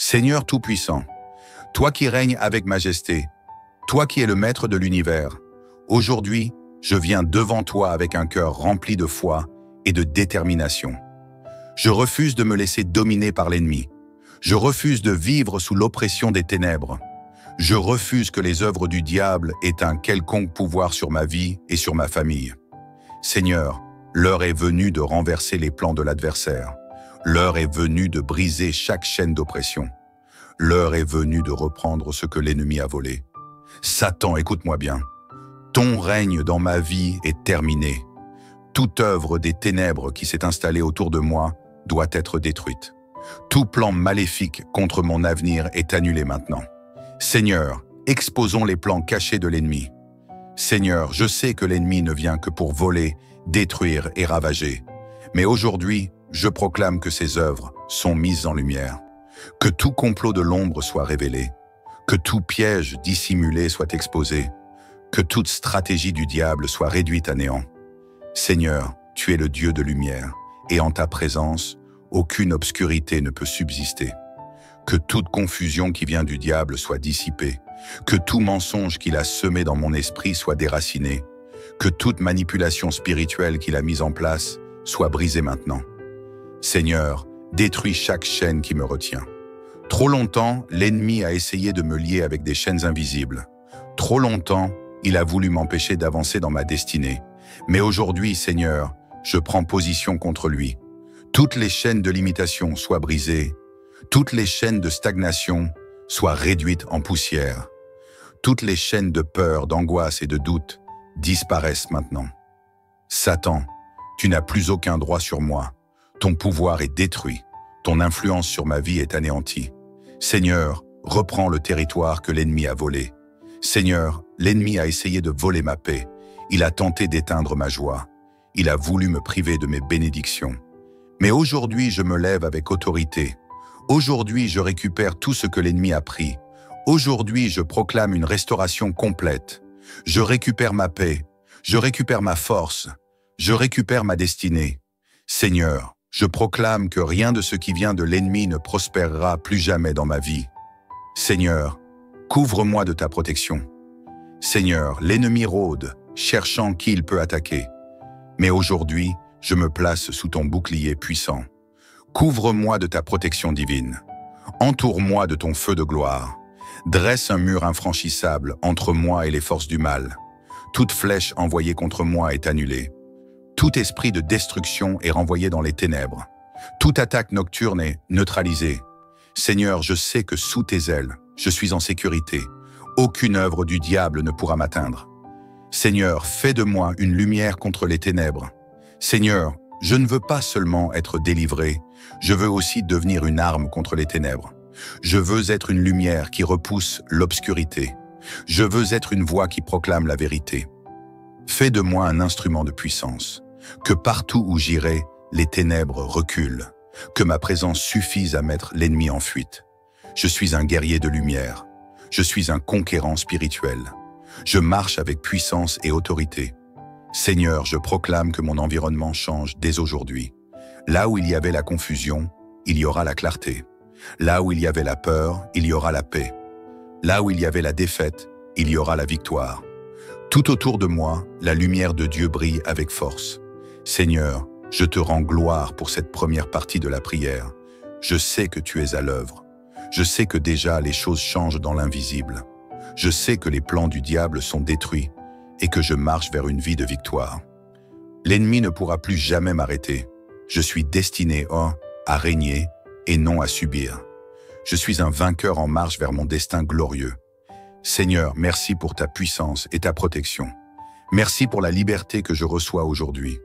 Seigneur Tout-Puissant, toi qui règnes avec majesté, toi qui es le maître de l'univers, aujourd'hui, je viens devant toi avec un cœur rempli de foi et de détermination. Je refuse de me laisser dominer par l'ennemi. Je refuse de vivre sous l'oppression des ténèbres. Je refuse que les œuvres du diable aient un quelconque pouvoir sur ma vie et sur ma famille. Seigneur, l'heure est venue de renverser les plans de l'adversaire. L'heure est venue de briser chaque chaîne d'oppression. L'heure est venue de reprendre ce que l'ennemi a volé. Satan, écoute-moi bien. Ton règne dans ma vie est terminé. Toute œuvre des ténèbres qui s'est installée autour de moi doit être détruite. Tout plan maléfique contre mon avenir est annulé maintenant. Seigneur, exposons les plans cachés de l'ennemi. Seigneur, je sais que l'ennemi ne vient que pour voler, détruire et ravager. Mais aujourd'hui, je proclame que ses œuvres sont mises en lumière. Que tout complot de l'ombre soit révélé. Que tout piège dissimulé soit exposé. Que toute stratégie du diable soit réduite à néant. Seigneur, tu es le Dieu de lumière, et en ta présence, aucune obscurité ne peut subsister. Que toute confusion qui vient du diable soit dissipée. Que tout mensonge qu'il a semé dans mon esprit soit déraciné. Que toute manipulation spirituelle qu'il a mise en place soit brisée maintenant. Seigneur, détruis chaque chaîne qui me retient. Trop longtemps, l'ennemi a essayé de me lier avec des chaînes invisibles. Trop longtemps, il a voulu m'empêcher d'avancer dans ma destinée. Mais aujourd'hui, Seigneur, je prends position contre lui. Toutes les chaînes de limitation soient brisées. Toutes les chaînes de stagnation soient réduites en poussière. Toutes les chaînes de peur, d'angoisse et de doute disparaissent maintenant. Satan, tu n'as plus aucun droit sur moi. Ton pouvoir est détruit. Ton influence sur ma vie est anéantie. Seigneur, reprends le territoire que l'ennemi a volé. Seigneur, l'ennemi a essayé de voler ma paix. Il a tenté d'éteindre ma joie. Il a voulu me priver de mes bénédictions. Mais aujourd'hui, je me lève avec autorité. Aujourd'hui, je récupère tout ce que l'ennemi a pris. Aujourd'hui, je proclame une restauration complète. Je récupère ma paix. Je récupère ma force. Je récupère ma destinée. Seigneur, je proclame que rien de ce qui vient de l'ennemi ne prospérera plus jamais dans ma vie. Seigneur, couvre-moi de ta protection. Seigneur, l'ennemi rôde, cherchant qui il peut attaquer. Mais aujourd'hui, je me place sous ton bouclier puissant. Couvre-moi de ta protection divine. Entoure-moi de ton feu de gloire. Dresse un mur infranchissable entre moi et les forces du mal. Toute flèche envoyée contre moi est annulée. Tout esprit de destruction est renvoyé dans les ténèbres. Toute attaque nocturne est neutralisée. Seigneur, je sais que sous tes ailes, je suis en sécurité. Aucune œuvre du diable ne pourra m'atteindre. Seigneur, fais de moi une lumière contre les ténèbres. Seigneur, je ne veux pas seulement être délivré, je veux aussi devenir une arme contre les ténèbres. Je veux être une lumière qui repousse l'obscurité. Je veux être une voix qui proclame la vérité. Fais de moi un instrument de puissance. Que partout où j'irai, les ténèbres reculent. Que ma présence suffise à mettre l'ennemi en fuite. Je suis un guerrier de lumière. Je suis un conquérant spirituel. Je marche avec puissance et autorité. Seigneur, je proclame que mon environnement change dès aujourd'hui. Là où il y avait la confusion, il y aura la clarté. Là où il y avait la peur, il y aura la paix. Là où il y avait la défaite, il y aura la victoire. Tout autour de moi, la lumière de Dieu brille avec force. Seigneur, je te rends gloire pour cette première partie de la prière. Je sais que tu es à l'œuvre. Je sais que déjà les choses changent dans l'invisible. Je sais que les plans du diable sont détruits et que je marche vers une vie de victoire. L'ennemi ne pourra plus jamais m'arrêter. Je suis destiné à régner et non à subir. Je suis un vainqueur en marche vers mon destin glorieux. Seigneur, merci pour ta puissance et ta protection. Merci pour la liberté que je reçois aujourd'hui.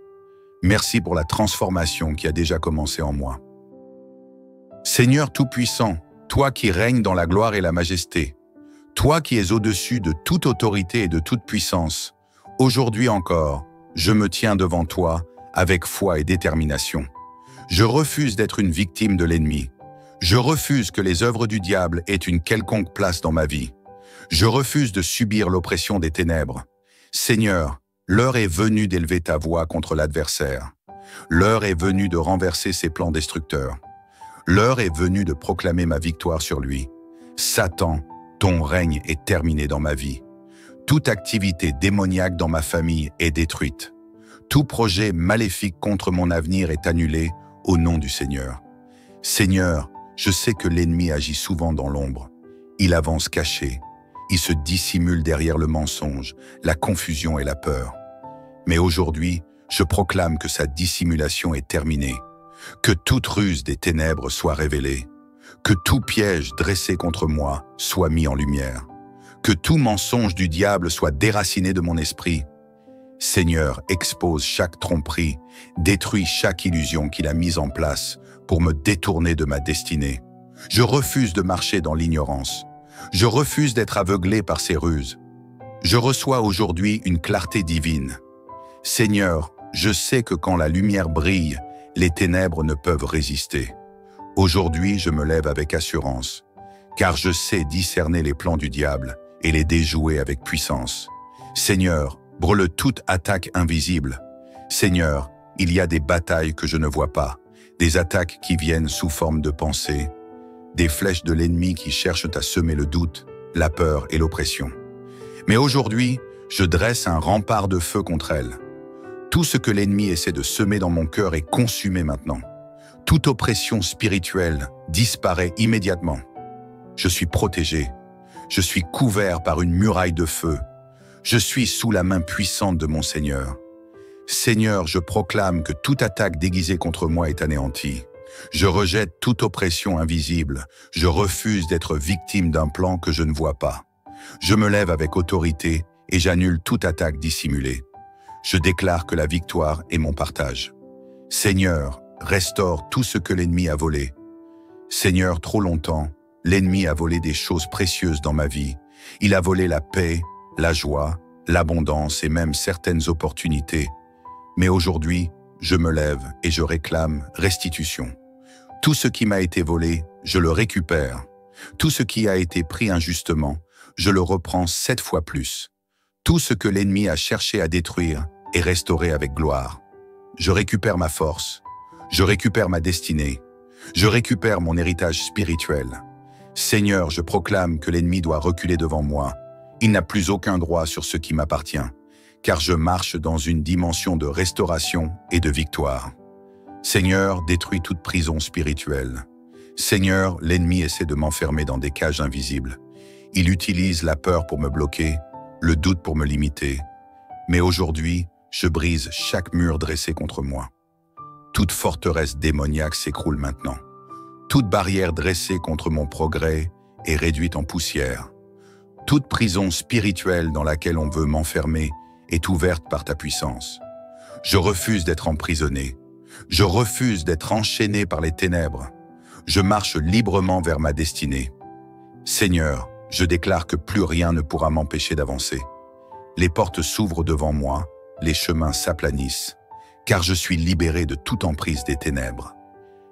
Merci pour la transformation qui a déjà commencé en moi. Seigneur Tout-Puissant, toi qui règnes dans la gloire et la majesté, toi qui es au-dessus de toute autorité et de toute puissance, aujourd'hui encore, je me tiens devant toi avec foi et détermination. Je refuse d'être une victime de l'ennemi. Je refuse que les œuvres du diable aient une quelconque place dans ma vie. Je refuse de subir l'oppression des ténèbres. Seigneur, l'heure est venue d'élever ta voix contre l'adversaire. L'heure est venue de renverser ses plans destructeurs. L'heure est venue de proclamer ma victoire sur lui. Satan, ton règne est terminé dans ma vie. Toute activité démoniaque dans ma famille est détruite. Tout projet maléfique contre mon avenir est annulé au nom du Seigneur. Seigneur, je sais que l'ennemi agit souvent dans l'ombre. Il avance caché. Il se dissimule derrière le mensonge, la confusion et la peur. Mais aujourd'hui, je proclame que sa dissimulation est terminée. Que toute ruse des ténèbres soit révélée. Que tout piège dressé contre moi soit mis en lumière. Que tout mensonge du diable soit déraciné de mon esprit. Seigneur, expose chaque tromperie, détruis chaque illusion qu'il a mise en place pour me détourner de ma destinée. Je refuse de marcher dans l'ignorance. Je refuse d'être aveuglé par ses ruses. Je reçois aujourd'hui une clarté divine. Seigneur, je sais que quand la lumière brille, les ténèbres ne peuvent résister. Aujourd'hui, je me lève avec assurance, car je sais discerner les plans du diable et les déjouer avec puissance. Seigneur, brûle toute attaque invisible. Seigneur, il y a des batailles que je ne vois pas, des attaques qui viennent sous forme de pensée, des flèches de l'ennemi qui cherchent à semer le doute, la peur et l'oppression. Mais aujourd'hui, je dresse un rempart de feu contre elles. Tout ce que l'ennemi essaie de semer dans mon cœur est consumé maintenant. Toute oppression spirituelle disparaît immédiatement. Je suis protégé. Je suis couvert par une muraille de feu. Je suis sous la main puissante de mon Seigneur. Seigneur, je proclame que toute attaque déguisée contre moi est anéantie. Je rejette toute oppression invisible. Je refuse d'être victime d'un plan que je ne vois pas. Je me lève avec autorité et j'annule toute attaque dissimulée. Je déclare que la victoire est mon partage. Seigneur, restaure tout ce que l'ennemi a volé. Seigneur, trop longtemps, l'ennemi a volé des choses précieuses dans ma vie. Il a volé la paix, la joie, l'abondance et même certaines opportunités. Mais aujourd'hui, je me lève et je réclame restitution. Tout ce qui m'a été volé, je le récupère. Tout ce qui a été pris injustement, je le reprends 7 fois plus. Tout ce que l'ennemi a cherché à détruire est restauré avec gloire. Je récupère ma force, je récupère ma destinée, je récupère mon héritage spirituel. Seigneur, je proclame que l'ennemi doit reculer devant moi. Il n'a plus aucun droit sur ce qui m'appartient, car je marche dans une dimension de restauration et de victoire. Seigneur, détruis toute prison spirituelle. Seigneur, l'ennemi essaie de m'enfermer dans des cages invisibles. Il utilise la peur pour me bloquer, le doute pour me limiter. Mais aujourd'hui, je brise chaque mur dressé contre moi. Toute forteresse démoniaque s'écroule maintenant. Toute barrière dressée contre mon progrès est réduite en poussière. Toute prison spirituelle dans laquelle on veut m'enfermer est ouverte par ta puissance. Je refuse d'être emprisonné. Je refuse d'être enchaîné par les ténèbres. Je marche librement vers ma destinée. Seigneur, je déclare que plus rien ne pourra m'empêcher d'avancer. Les portes s'ouvrent devant moi, les chemins s'aplanissent, car je suis libéré de toute emprise des ténèbres.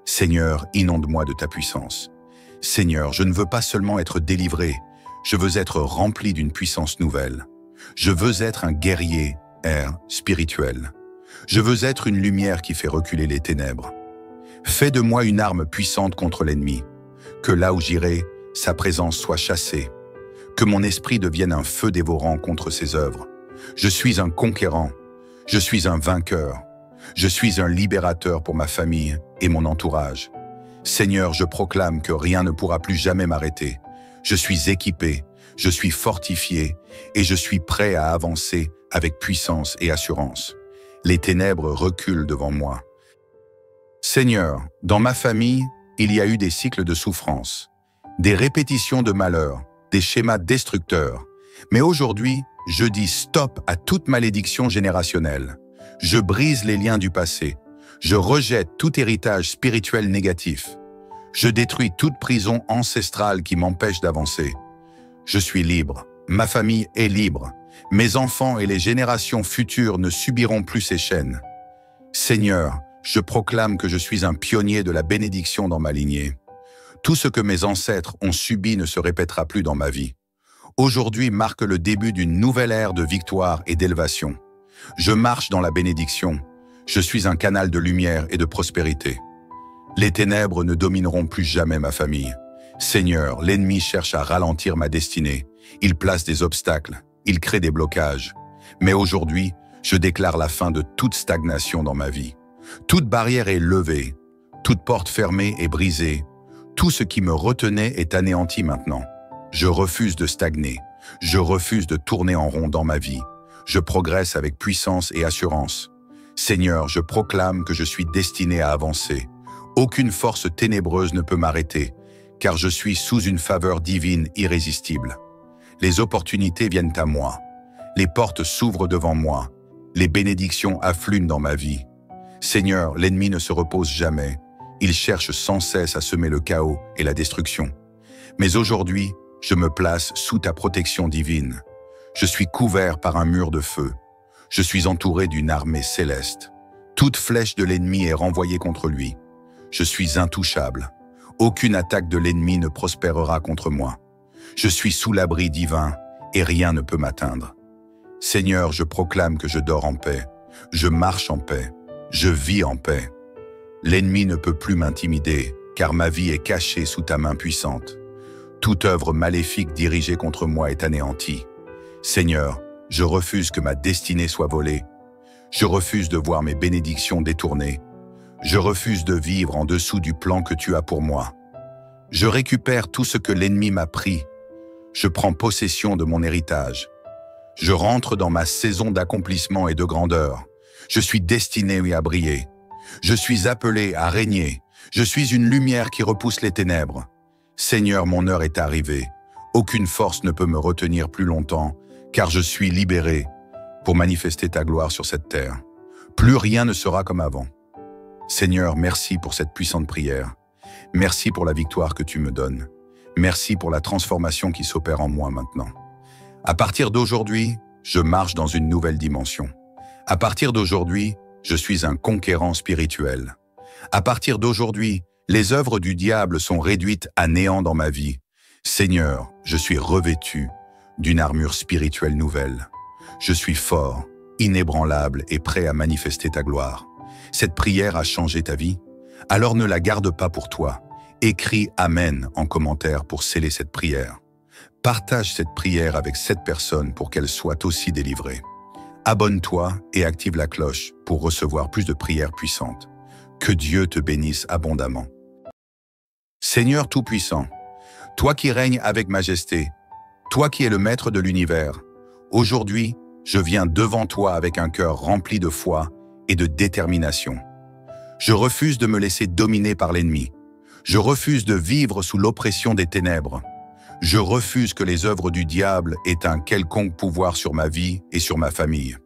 Seigneur, inonde-moi de ta puissance. Seigneur, je ne veux pas seulement être délivré, je veux être rempli d'une puissance nouvelle. Je veux être un guerrier, spirituel. Je veux être une lumière qui fait reculer les ténèbres. Fais de moi une arme puissante contre l'ennemi, que là où j'irai, sa présence soit chassée, que mon esprit devienne un feu dévorant contre ses œuvres. Je suis un conquérant, je suis un vainqueur, je suis un libérateur pour ma famille et mon entourage. Seigneur, je proclame que rien ne pourra plus jamais m'arrêter. Je suis équipé, je suis fortifié et je suis prêt à avancer avec puissance et assurance. Les ténèbres reculent devant moi. Seigneur, dans ma famille, il y a eu des cycles de souffrance, des répétitions de malheur, des schémas destructeurs. Mais aujourd'hui, je dis stop à toute malédiction générationnelle. Je brise les liens du passé. Je rejette tout héritage spirituel négatif. Je détruis toute prison ancestrale qui m'empêche d'avancer. Je suis libre. Ma famille est libre. Mes enfants et les générations futures ne subiront plus ces chaînes. Seigneur, je proclame que je suis un pionnier de la bénédiction dans ma lignée. Tout ce que mes ancêtres ont subi ne se répétera plus dans ma vie. Aujourd'hui marque le début d'une nouvelle ère de victoire et d'élévation. Je marche dans la bénédiction. Je suis un canal de lumière et de prospérité. Les ténèbres ne domineront plus jamais ma famille. Seigneur, l'ennemi cherche à ralentir ma destinée. Il place des obstacles, il crée des blocages. Mais aujourd'hui, je déclare la fin de toute stagnation dans ma vie. Toute barrière est levée, toute porte fermée est brisée. Tout ce qui me retenait est anéanti maintenant. Je refuse de stagner, je refuse de tourner en rond dans ma vie. Je progresse avec puissance et assurance. Seigneur, je proclame que je suis destiné à avancer. Aucune force ténébreuse ne peut m'arrêter, car je suis sous une faveur divine irrésistible. Les opportunités viennent à moi. Les portes s'ouvrent devant moi. Les bénédictions affluent dans ma vie. Seigneur, l'ennemi ne se repose jamais. Il cherche sans cesse à semer le chaos et la destruction. Mais aujourd'hui, je me place sous ta protection divine. Je suis couvert par un mur de feu. Je suis entouré d'une armée céleste. Toute flèche de l'ennemi est renvoyée contre lui. Je suis intouchable. Aucune attaque de l'ennemi ne prospérera contre moi. Je suis sous l'abri divin et rien ne peut m'atteindre. Seigneur, je proclame que je dors en paix. Je marche en paix. Je vis en paix. L'ennemi ne peut plus m'intimider, car ma vie est cachée sous ta main puissante. Toute œuvre maléfique dirigée contre moi est anéantie. Seigneur, je refuse que ma destinée soit volée. Je refuse de voir mes bénédictions détournées. Je refuse de vivre en dessous du plan que tu as pour moi. Je récupère tout ce que l'ennemi m'a pris. Je prends possession de mon héritage. Je rentre dans ma saison d'accomplissement et de grandeur. Je suis destiné à briller. Je suis appelé à régner. Je suis une lumière qui repousse les ténèbres. Seigneur, mon heure est arrivée. Aucune force ne peut me retenir plus longtemps, car je suis libéré pour manifester ta gloire sur cette terre. Plus rien ne sera comme avant. Seigneur, merci pour cette puissante prière. Merci pour la victoire que tu me donnes. Merci pour la transformation qui s'opère en moi maintenant. À partir d'aujourd'hui, je marche dans une nouvelle dimension. À partir d'aujourd'hui, je suis un conquérant spirituel. À partir d'aujourd'hui, les œuvres du diable sont réduites à néant dans ma vie. Seigneur, je suis revêtu d'une armure spirituelle nouvelle. Je suis fort, inébranlable et prêt à manifester ta gloire. Cette prière a changé ta vie? Alors ne la garde pas pour toi. Écris Amen en commentaire pour sceller cette prière. Partage cette prière avec 7 personnes pour qu'elles soient aussi délivrées. Abonne-toi et active la cloche pour recevoir plus de prières puissantes. Que Dieu te bénisse abondamment. Seigneur Tout-Puissant, toi qui règnes avec majesté, toi qui es le maître de l'univers, aujourd'hui, je viens devant toi avec un cœur rempli de foi et de détermination. Je refuse de me laisser dominer par l'ennemi. Je refuse de vivre sous l'oppression des ténèbres. Je refuse que les œuvres du diable aient un quelconque pouvoir sur ma vie et sur ma famille.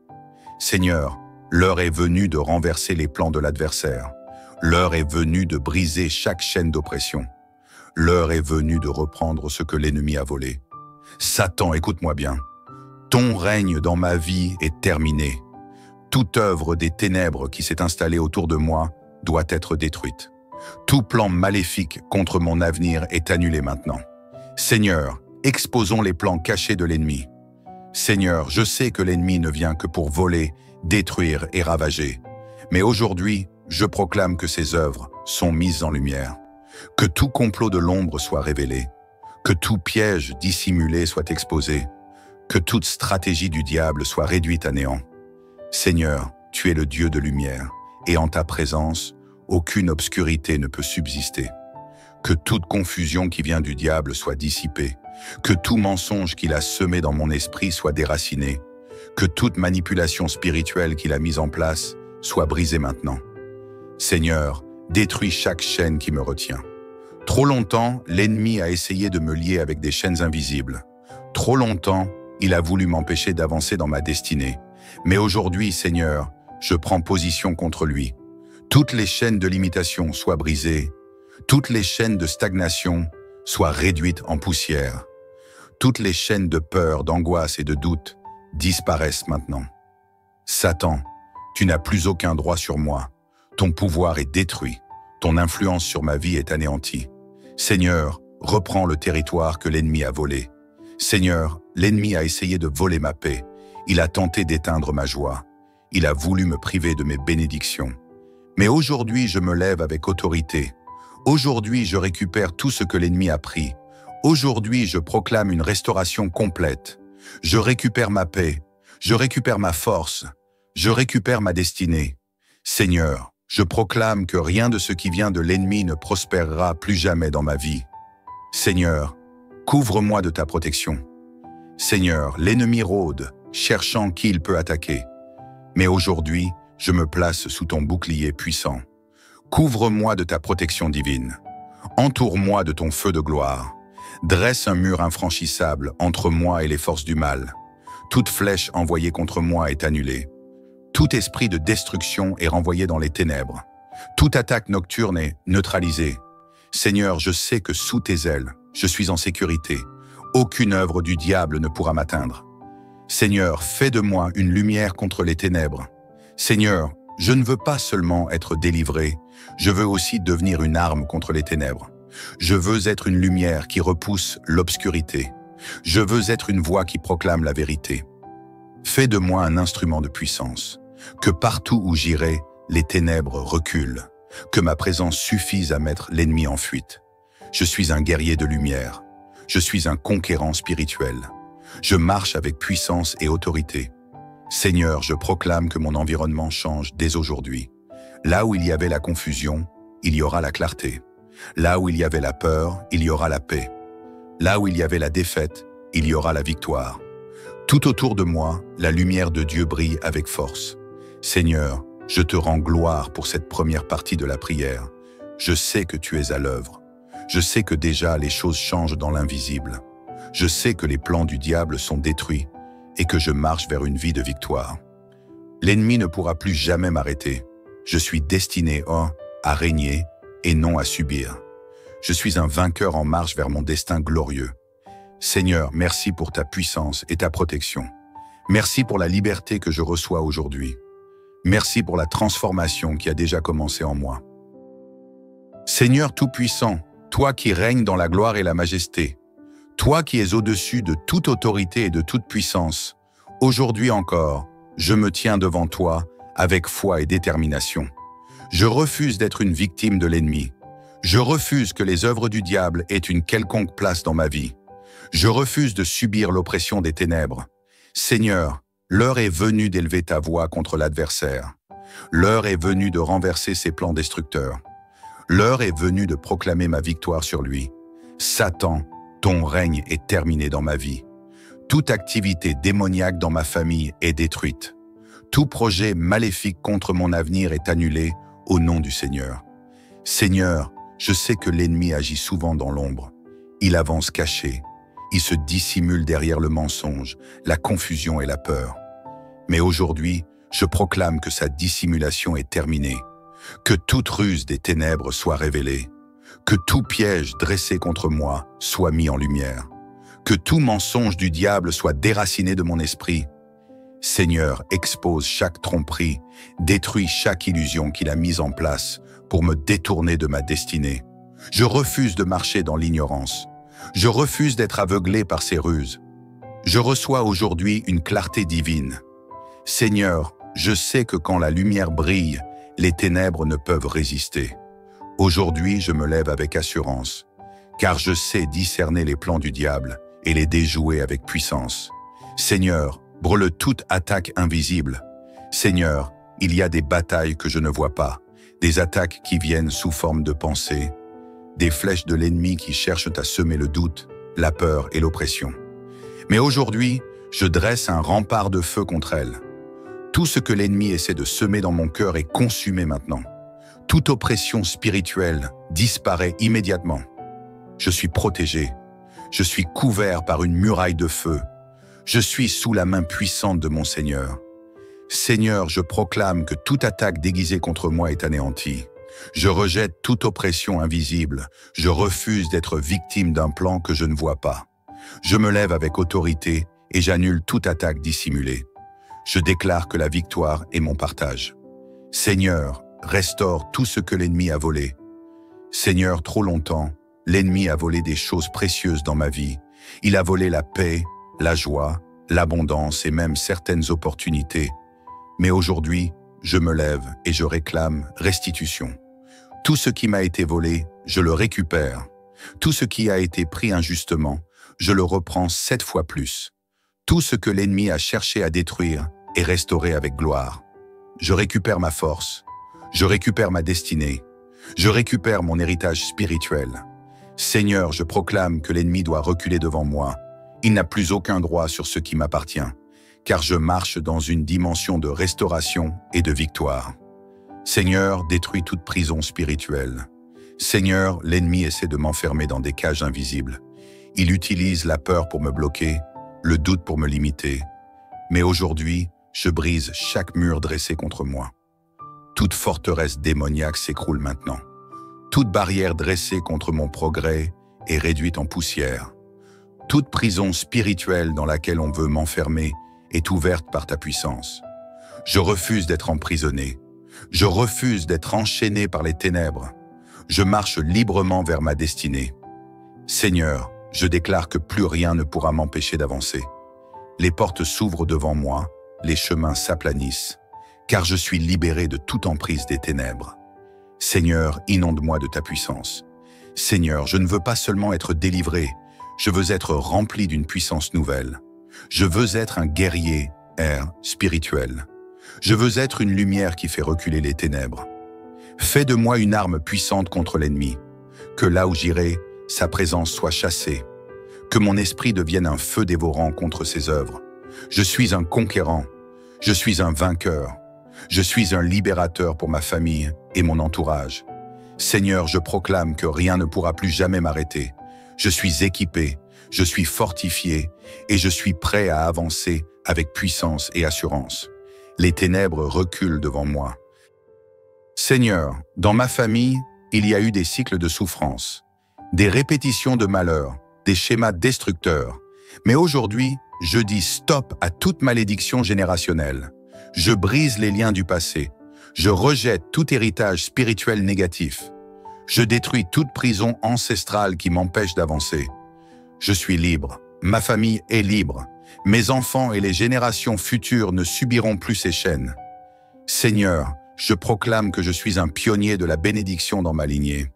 Seigneur, l'heure est venue de renverser les plans de l'adversaire. L'heure est venue de briser chaque chaîne d'oppression. L'heure est venue de reprendre ce que l'ennemi a volé. Satan, écoute-moi bien. Ton règne dans ma vie est terminé. Toute œuvre des ténèbres qui s'est installée autour de moi doit être détruite. Tout plan maléfique contre mon avenir est annulé maintenant. Seigneur, exposons les plans cachés de l'ennemi. Seigneur, je sais que l'ennemi ne vient que pour voler, détruire et ravager. Mais aujourd'hui, je proclame que ses œuvres sont mises en lumière. Que tout complot de l'ombre soit révélé. Que tout piège dissimulé soit exposé. Que toute stratégie du diable soit réduite à néant. Seigneur, tu es le Dieu de lumière, et en ta présence, aucune obscurité ne peut subsister. Que toute confusion qui vient du diable soit dissipée. Que tout mensonge qu'il a semé dans mon esprit soit déraciné. Que toute manipulation spirituelle qu'il a mise en place soit brisée maintenant. Seigneur, détruis chaque chaîne qui me retient. Trop longtemps, l'ennemi a essayé de me lier avec des chaînes invisibles. Trop longtemps, il a voulu m'empêcher d'avancer dans ma destinée. Mais aujourd'hui, Seigneur, je prends position contre lui. Toutes les chaînes de limitation soient brisées. Toutes les chaînes de stagnation soient réduites en poussière. Toutes les chaînes de peur, d'angoisse et de doute disparaissent maintenant. Satan, tu n'as plus aucun droit sur moi. Ton pouvoir est détruit. Ton influence sur ma vie est anéantie. Seigneur, reprends le territoire que l'ennemi a volé. Seigneur, l'ennemi a essayé de voler ma paix. Il a tenté d'éteindre ma joie. Il a voulu me priver de mes bénédictions. Mais aujourd'hui, je me lève avec autorité. Aujourd'hui, je récupère tout ce que l'ennemi a pris. Aujourd'hui, je proclame une restauration complète. Je récupère ma paix. Je récupère ma force. Je récupère ma destinée. Seigneur, je proclame que rien de ce qui vient de l'ennemi ne prospérera plus jamais dans ma vie. Seigneur, couvre-moi de ta protection. Seigneur, l'ennemi rôde, cherchant qui il peut attaquer. Mais aujourd'hui, je me place sous ton bouclier puissant. Couvre-moi de ta protection divine. Entoure-moi de ton feu de gloire. Dresse un mur infranchissable entre moi et les forces du mal. Toute flèche envoyée contre moi est annulée. Tout esprit de destruction est renvoyé dans les ténèbres. Toute attaque nocturne est neutralisée. Seigneur, je sais que sous tes ailes, je suis en sécurité. Aucune œuvre du diable ne pourra m'atteindre. Seigneur, fais de moi une lumière contre les ténèbres. Seigneur, je ne veux pas seulement être délivré, je veux aussi devenir une arme contre les ténèbres. Je veux être une lumière qui repousse l'obscurité. Je veux être une voix qui proclame la vérité. Fais de moi un instrument de puissance. Que partout où j'irai, les ténèbres reculent. Que ma présence suffise à mettre l'ennemi en fuite. Je suis un guerrier de lumière. Je suis un conquérant spirituel. Je marche avec puissance et autorité. Seigneur, je proclame que mon environnement change dès aujourd'hui. Là où il y avait la confusion, il y aura la clarté. Là où il y avait la peur, il y aura la paix. Là où il y avait la défaite, il y aura la victoire. Tout autour de moi, la lumière de Dieu brille avec force. Seigneur, je te rends gloire pour cette première partie de la prière. Je sais que tu es à l'œuvre. Je sais que déjà les choses changent dans l'invisible. Je sais que les plans du diable sont détruits et que je marche vers une vie de victoire. L'ennemi ne pourra plus jamais m'arrêter. Je suis destiné à régner et non à subir. Je suis un vainqueur en marche vers mon destin glorieux. Seigneur, merci pour ta puissance et ta protection. Merci pour la liberté que je reçois aujourd'hui. Merci pour la transformation qui a déjà commencé en moi. Seigneur Tout-Puissant, toi qui règnes dans la gloire et la majesté, toi qui es au-dessus de toute autorité et de toute puissance, aujourd'hui encore, je me tiens devant toi avec foi et détermination. Je refuse d'être une victime de l'ennemi. Je refuse que les œuvres du diable aient une quelconque place dans ma vie. Je refuse de subir l'oppression des ténèbres. Seigneur, l'heure est venue d'élever ta voix contre l'adversaire. L'heure est venue de renverser ses plans destructeurs. L'heure est venue de proclamer ma victoire sur lui. Satan, ton règne est terminé dans ma vie. Toute activité démoniaque dans ma famille est détruite. Tout projet maléfique contre mon avenir est annulé au nom du Seigneur. Seigneur, je sais que l'ennemi agit souvent dans l'ombre. Il avance caché. Il se dissimule derrière le mensonge, la confusion et la peur. Mais aujourd'hui, je proclame que sa dissimulation est terminée. Que toute ruse des ténèbres soit révélée. Que tout piège dressé contre moi soit mis en lumière. Que tout mensonge du diable soit déraciné de mon esprit. Seigneur, expose chaque tromperie, détruis chaque illusion qu'il a mise en place pour me détourner de ma destinée. Je refuse de marcher dans l'ignorance. Je refuse d'être aveuglé par ses ruses. Je reçois aujourd'hui une clarté divine. Seigneur, je sais que quand la lumière brille, les ténèbres ne peuvent résister. Aujourd'hui, je me lève avec assurance, car je sais discerner les plans du diable et les déjouer avec puissance. Seigneur, brûle toute attaque invisible. Seigneur, il y a des batailles que je ne vois pas, des attaques qui viennent sous forme de pensée, des flèches de l'ennemi qui cherchent à semer le doute, la peur et l'oppression. Mais aujourd'hui, je dresse un rempart de feu contre elles. Tout ce que l'ennemi essaie de semer dans mon cœur est consumé maintenant. Toute oppression spirituelle disparaît immédiatement. Je suis protégé. Je suis couvert par une muraille de feu. Je suis sous la main puissante de mon Seigneur. Seigneur, je proclame que toute attaque déguisée contre moi est anéantie. Je rejette toute oppression invisible. Je refuse d'être victime d'un plan que je ne vois pas. Je me lève avec autorité et j'annule toute attaque dissimulée. Je déclare que la victoire est mon partage. Seigneur, restaure tout ce que l'ennemi a volé. Seigneur, trop longtemps, l'ennemi a volé des choses précieuses dans ma vie. Il a volé la paix, la joie, l'abondance et même certaines opportunités. Mais aujourd'hui, je me lève et je réclame restitution. Tout ce qui m'a été volé je le récupère. Tout ce qui a été pris injustement, je le reprends 7 fois plus. Tout ce que l'ennemi a cherché à détruire est restauré avec gloire. Je récupère ma force, je récupère ma destinée, je récupère mon héritage spirituel. Seigneur, je proclame que l'ennemi doit reculer devant moi. Il n'a plus aucun droit sur ce qui m'appartient, car je marche dans une dimension de restauration et de victoire. Seigneur, détruis toute prison spirituelle. Seigneur, l'ennemi essaie de m'enfermer dans des cages invisibles. Il utilise la peur pour me bloquer, le doute pour me limiter. Mais aujourd'hui, je brise chaque mur dressé contre moi. Toute forteresse démoniaque s'écroule maintenant. Toute barrière dressée contre mon progrès est réduite en poussière. Toute prison spirituelle dans laquelle on veut m'enfermer est ouverte par ta puissance. Je refuse d'être emprisonné. Je refuse d'être enchaîné par les ténèbres. Je marche librement vers ma destinée. Seigneur, je déclare que plus rien ne pourra m'empêcher d'avancer. Les portes s'ouvrent devant moi, les chemins s'aplanissent, car je suis libéré de toute emprise des ténèbres. Seigneur, inonde-moi de ta puissance. Seigneur, je ne veux pas seulement être délivré, je veux être rempli d'une puissance nouvelle. Je veux être un guerrier, spirituel. Je veux être une lumière qui fait reculer les ténèbres. Fais de moi une arme puissante contre l'ennemi. Que là où j'irai, sa présence soit chassée. Que mon esprit devienne un feu dévorant contre ses œuvres. Je suis un conquérant. Je suis un vainqueur. Je suis un libérateur pour ma famille et mon entourage. Seigneur, je proclame que rien ne pourra plus jamais m'arrêter. Je suis équipé, je suis fortifié et je suis prêt à avancer avec puissance et assurance. Les ténèbres reculent devant moi. Seigneur, dans ma famille, il y a eu des cycles de souffrance, des répétitions de malheur, des schémas destructeurs. Mais aujourd'hui, je dis stop à toute malédiction générationnelle. Je brise les liens du passé. Je rejette tout héritage spirituel négatif. Je détruis toute prison ancestrale qui m'empêche d'avancer. Je suis libre. Ma famille est libre. Mes enfants et les générations futures ne subiront plus ces chaînes. Seigneur, je proclame que je suis un pionnier de la bénédiction dans ma lignée.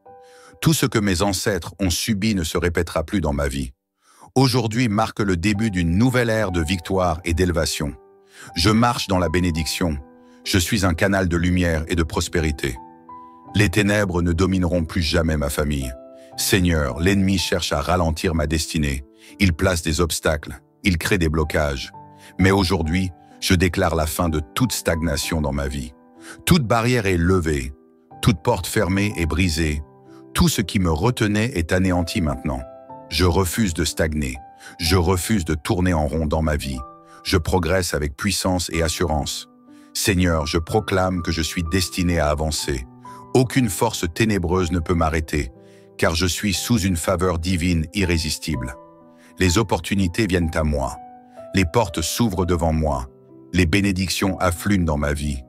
Tout ce que mes ancêtres ont subi ne se répétera plus dans ma vie. Aujourd'hui marque le début d'une nouvelle ère de victoire et d'élévation. Je marche dans la bénédiction. Je suis un canal de lumière et de prospérité. Les ténèbres ne domineront plus jamais ma famille. Seigneur, l'ennemi cherche à ralentir ma destinée. Il place des obstacles, il crée des blocages. Mais aujourd'hui, je déclare la fin de toute stagnation dans ma vie. Toute barrière est levée, toute porte fermée est brisée. Tout ce qui me retenait est anéanti maintenant. Je refuse de stagner. Je refuse de tourner en rond dans ma vie. Je progresse avec puissance et assurance. Seigneur, je proclame que je suis destiné à avancer. Aucune force ténébreuse ne peut m'arrêter, car je suis sous une faveur divine irrésistible. Les opportunités viennent à moi. Les portes s'ouvrent devant moi. Les bénédictions affluent dans ma vie.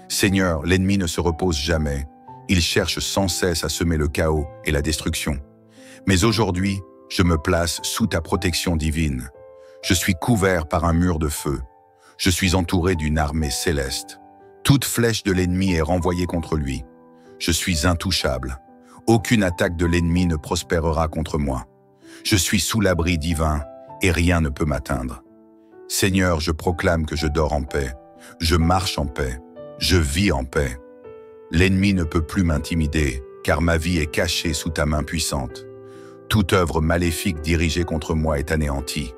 Seigneur, l'ennemi ne se repose jamais. Il cherche sans cesse à semer le chaos et la destruction. Mais aujourd'hui, je me place sous ta protection divine. Je suis couvert par un mur de feu. Je suis entouré d'une armée céleste. Toute flèche de l'ennemi est renvoyée contre lui. Je suis intouchable. Aucune attaque de l'ennemi ne prospérera contre moi. Je suis sous l'abri divin et rien ne peut m'atteindre. Seigneur, je proclame que je dors en paix. Je marche en paix. Je vis en paix. L'ennemi ne peut plus m'intimider, car ma vie est cachée sous ta main puissante. Toute œuvre maléfique dirigée contre moi est anéantie.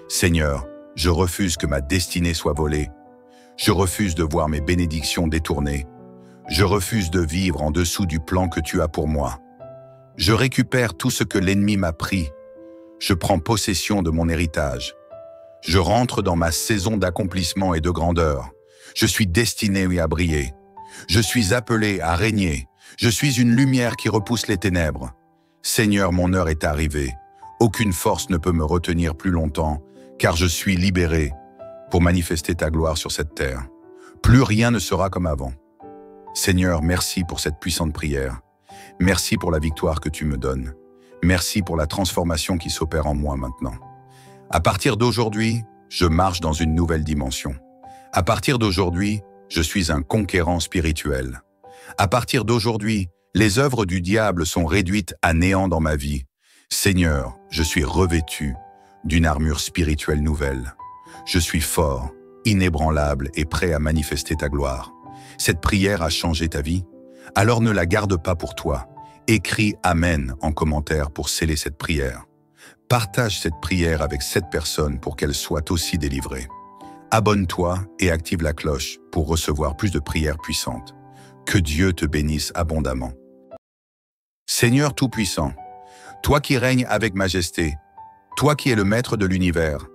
Seigneur, je refuse que ma destinée soit volée. Je refuse de voir mes bénédictions détournées. Je refuse de vivre en dessous du plan que tu as pour moi. Je récupère tout ce que l'ennemi m'a pris. Je prends possession de mon héritage. Je rentre dans ma saison d'accomplissement et de grandeur. Je suis destiné à briller. Je suis appelé à régner. Je suis une lumière qui repousse les ténèbres. Seigneur, mon heure est arrivée. Aucune force ne peut me retenir plus longtemps, car je suis libéré pour manifester ta gloire sur cette terre. Plus rien ne sera comme avant. Seigneur, merci pour cette puissante prière. Merci pour la victoire que tu me donnes. Merci pour la transformation qui s'opère en moi maintenant. À partir d'aujourd'hui, je marche dans une nouvelle dimension. À partir d'aujourd'hui, je suis un conquérant spirituel. À partir d'aujourd'hui, Les œuvres du diable sont réduites à néant dans ma vie. Seigneur, je suis revêtu d'une armure spirituelle nouvelle. Je suis fort, inébranlable et prêt à manifester ta gloire. Cette prière a changé ta vie? Alors ne la garde pas pour toi. Écris Amen en commentaire pour sceller cette prière. Partage cette prière avec 7 personnes pour qu'elles soient aussi délivrées. Abonne-toi et active la cloche pour recevoir plus de prières puissantes. Que Dieu te bénisse abondamment. Seigneur Tout-Puissant, toi qui règnes avec majesté, toi qui es le maître de l'univers,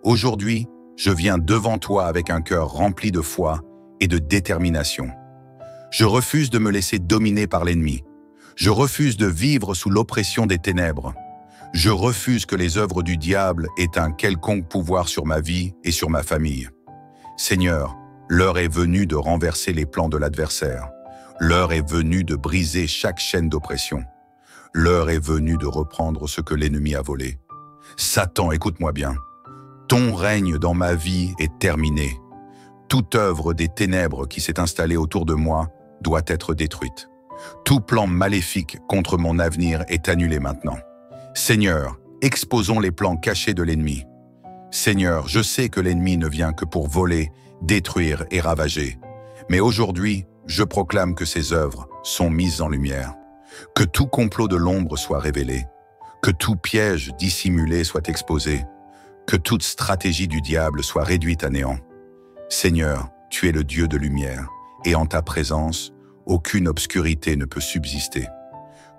aujourd'hui, je viens devant toi avec un cœur rempli de foi et de détermination. Je refuse de me laisser dominer par l'ennemi. Je refuse de vivre sous l'oppression des ténèbres. Je refuse que les œuvres du diable aient un quelconque pouvoir sur ma vie et sur ma famille. Seigneur, l'heure est venue de renverser les plans de l'adversaire. L'heure est venue de briser chaque chaîne d'oppression. L'heure est venue de reprendre ce que l'ennemi a volé. Satan, écoute-moi bien. Ton règne dans ma vie est terminé. Toute œuvre des ténèbres qui s'est installée autour de moi doit être détruite. Tout plan maléfique contre mon avenir est annulé maintenant. Seigneur, exposons les plans cachés de l'ennemi. Seigneur, je sais que l'ennemi ne vient que pour voler, détruire et ravager. Mais aujourd'hui, je proclame que ses œuvres sont mises en lumière. Que tout complot de l'ombre soit révélé. Que tout piège dissimulé soit exposé. Que toute stratégie du diable soit réduite à néant. Seigneur, tu es le Dieu de lumière, et en ta présence, aucune obscurité ne peut subsister.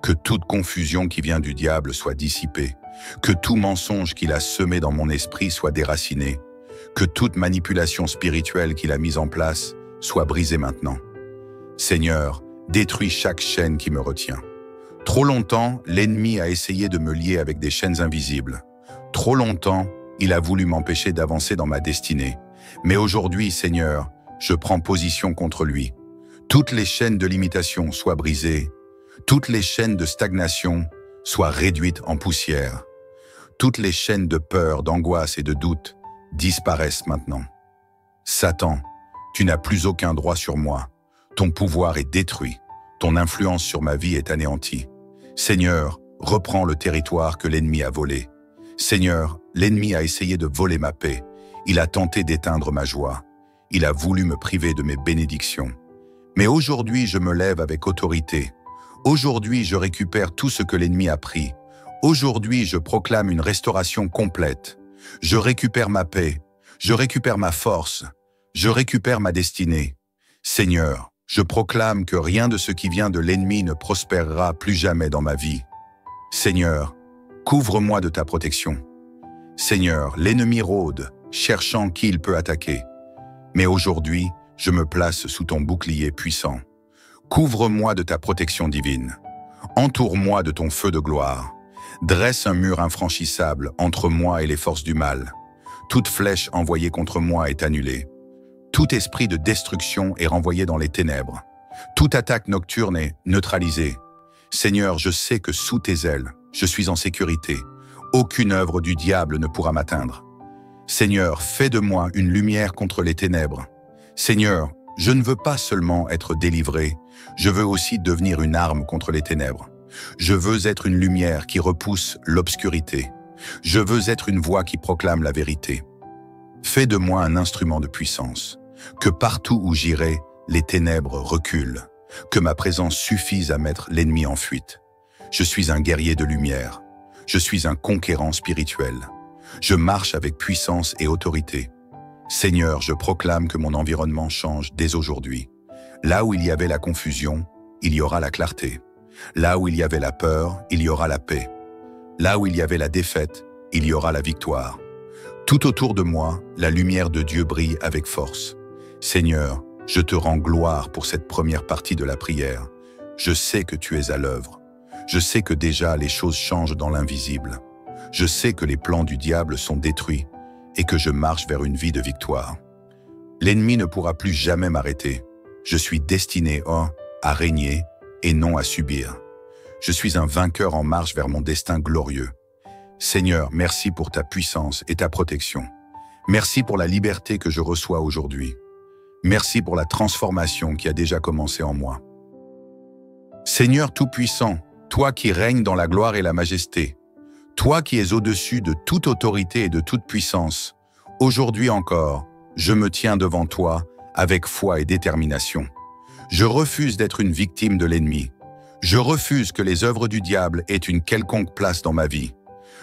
Que toute confusion qui vient du diable soit dissipée. Que tout mensonge qu'il a semé dans mon esprit soit déraciné. Que toute manipulation spirituelle qu'il a mise en place soit brisée maintenant. Seigneur, détruis chaque chaîne qui me retient. Trop longtemps, l'ennemi a essayé de me lier avec des chaînes invisibles. Trop longtemps, il a voulu m'empêcher d'avancer dans ma destinée. Mais aujourd'hui, Seigneur, je prends position contre lui. Toutes les chaînes de limitation soient brisées. Toutes les chaînes de stagnation soient réduites en poussière. Toutes les chaînes de peur, d'angoisse et de doute disparaissent maintenant. Satan, tu n'as plus aucun droit sur moi. Ton pouvoir est détruit. Ton influence sur ma vie est anéantie. Seigneur, reprends le territoire que l'ennemi a volé. Seigneur, l'ennemi a essayé de voler ma paix. Il a tenté d'éteindre ma joie. Il a voulu me priver de mes bénédictions. Mais aujourd'hui, je me lève avec autorité. Aujourd'hui, je récupère tout ce que l'ennemi a pris. Aujourd'hui, je proclame une restauration complète. Je récupère ma paix. Je récupère ma force. Je récupère ma destinée. Seigneur, je proclame que rien de ce qui vient de l'ennemi ne prospérera plus jamais dans ma vie. Seigneur, couvre-moi de ta protection. Seigneur, l'ennemi rôde, cherchant qui il peut attaquer. Mais aujourd'hui, je me place sous ton bouclier puissant. Couvre-moi de ta protection divine. Entoure-moi de ton feu de gloire. Dresse un mur infranchissable entre moi et les forces du mal. Toute flèche envoyée contre moi est annulée. Tout esprit de destruction est renvoyé dans les ténèbres. Toute attaque nocturne est neutralisée. Seigneur, je sais que sous tes ailes, je suis en sécurité. Aucune œuvre du diable ne pourra m'atteindre. Seigneur, fais de moi une lumière contre les ténèbres. Seigneur, je ne veux pas seulement être délivré, je veux aussi devenir une arme contre les ténèbres. Je veux être une lumière qui repousse l'obscurité. Je veux être une voix qui proclame la vérité. Fais de moi un instrument de puissance. Que partout où j'irai, les ténèbres reculent. Que ma présence suffise à mettre l'ennemi en fuite. Je suis un guerrier de lumière. Je suis un conquérant spirituel. Je marche avec puissance et autorité. Seigneur, je proclame que mon environnement change dès aujourd'hui. Là où il y avait la confusion, il y aura la clarté. Là où il y avait la peur, il y aura la paix. Là où il y avait la défaite, il y aura la victoire. Tout autour de moi, la lumière de Dieu brille avec force. Seigneur, je te rends gloire pour cette première partie de la prière. Je sais que tu es à l'œuvre. Je sais que déjà les choses changent dans l'invisible. Je sais que les plans du diable sont détruits et que je marche vers une vie de victoire. L'ennemi ne pourra plus jamais m'arrêter. Je suis destiné à régner et non à subir. Je suis un vainqueur en marche vers mon destin glorieux. Seigneur, merci pour ta puissance et ta protection. Merci pour la liberté que je reçois aujourd'hui. Merci pour la transformation qui a déjà commencé en moi. Seigneur Tout-Puissant, toi qui règnes dans la gloire et la majesté, toi qui es au-dessus de toute autorité et de toute puissance, aujourd'hui encore, je me tiens devant toi avec foi et détermination. Je refuse d'être une victime de l'ennemi. Je refuse que les œuvres du diable aient une quelconque place dans ma vie.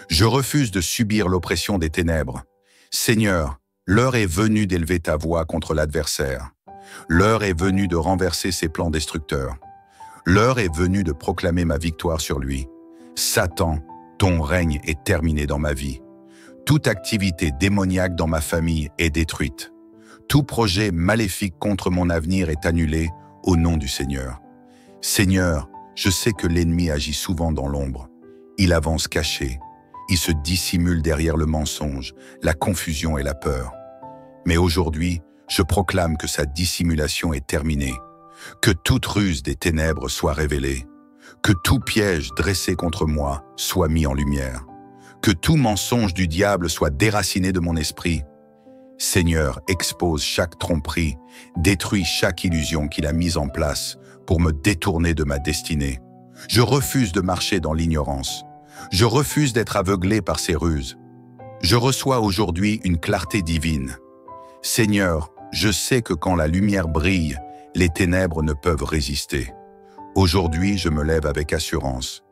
Je refuse de subir l'oppression des ténèbres. Seigneur, l'heure est venue d'élever ta voix contre l'adversaire. L'heure est venue de renverser ses plans destructeurs. L'heure est venue de proclamer ma victoire sur lui. Satan, ton règne est terminé dans ma vie. Toute activité démoniaque dans ma famille est détruite. Tout projet maléfique contre mon avenir est annulé au nom du Seigneur. Seigneur, je sais que l'ennemi agit souvent dans l'ombre. Il avance caché. Il se dissimule derrière le mensonge, la confusion et la peur. Mais aujourd'hui, je proclame que sa dissimulation est terminée. Que toute ruse des ténèbres soit révélée. Que tout piège dressé contre moi soit mis en lumière. Que tout mensonge du diable soit déraciné de mon esprit. Seigneur, expose chaque tromperie, détruis chaque illusion qu'il a mise en place pour me détourner de ma destinée. Je refuse de marcher dans l'ignorance. Je refuse d'être aveuglé par ses ruses. Je reçois aujourd'hui une clarté divine. Seigneur, je sais que quand la lumière brille, les ténèbres ne peuvent résister. Aujourd'hui, je me lève avec assurance,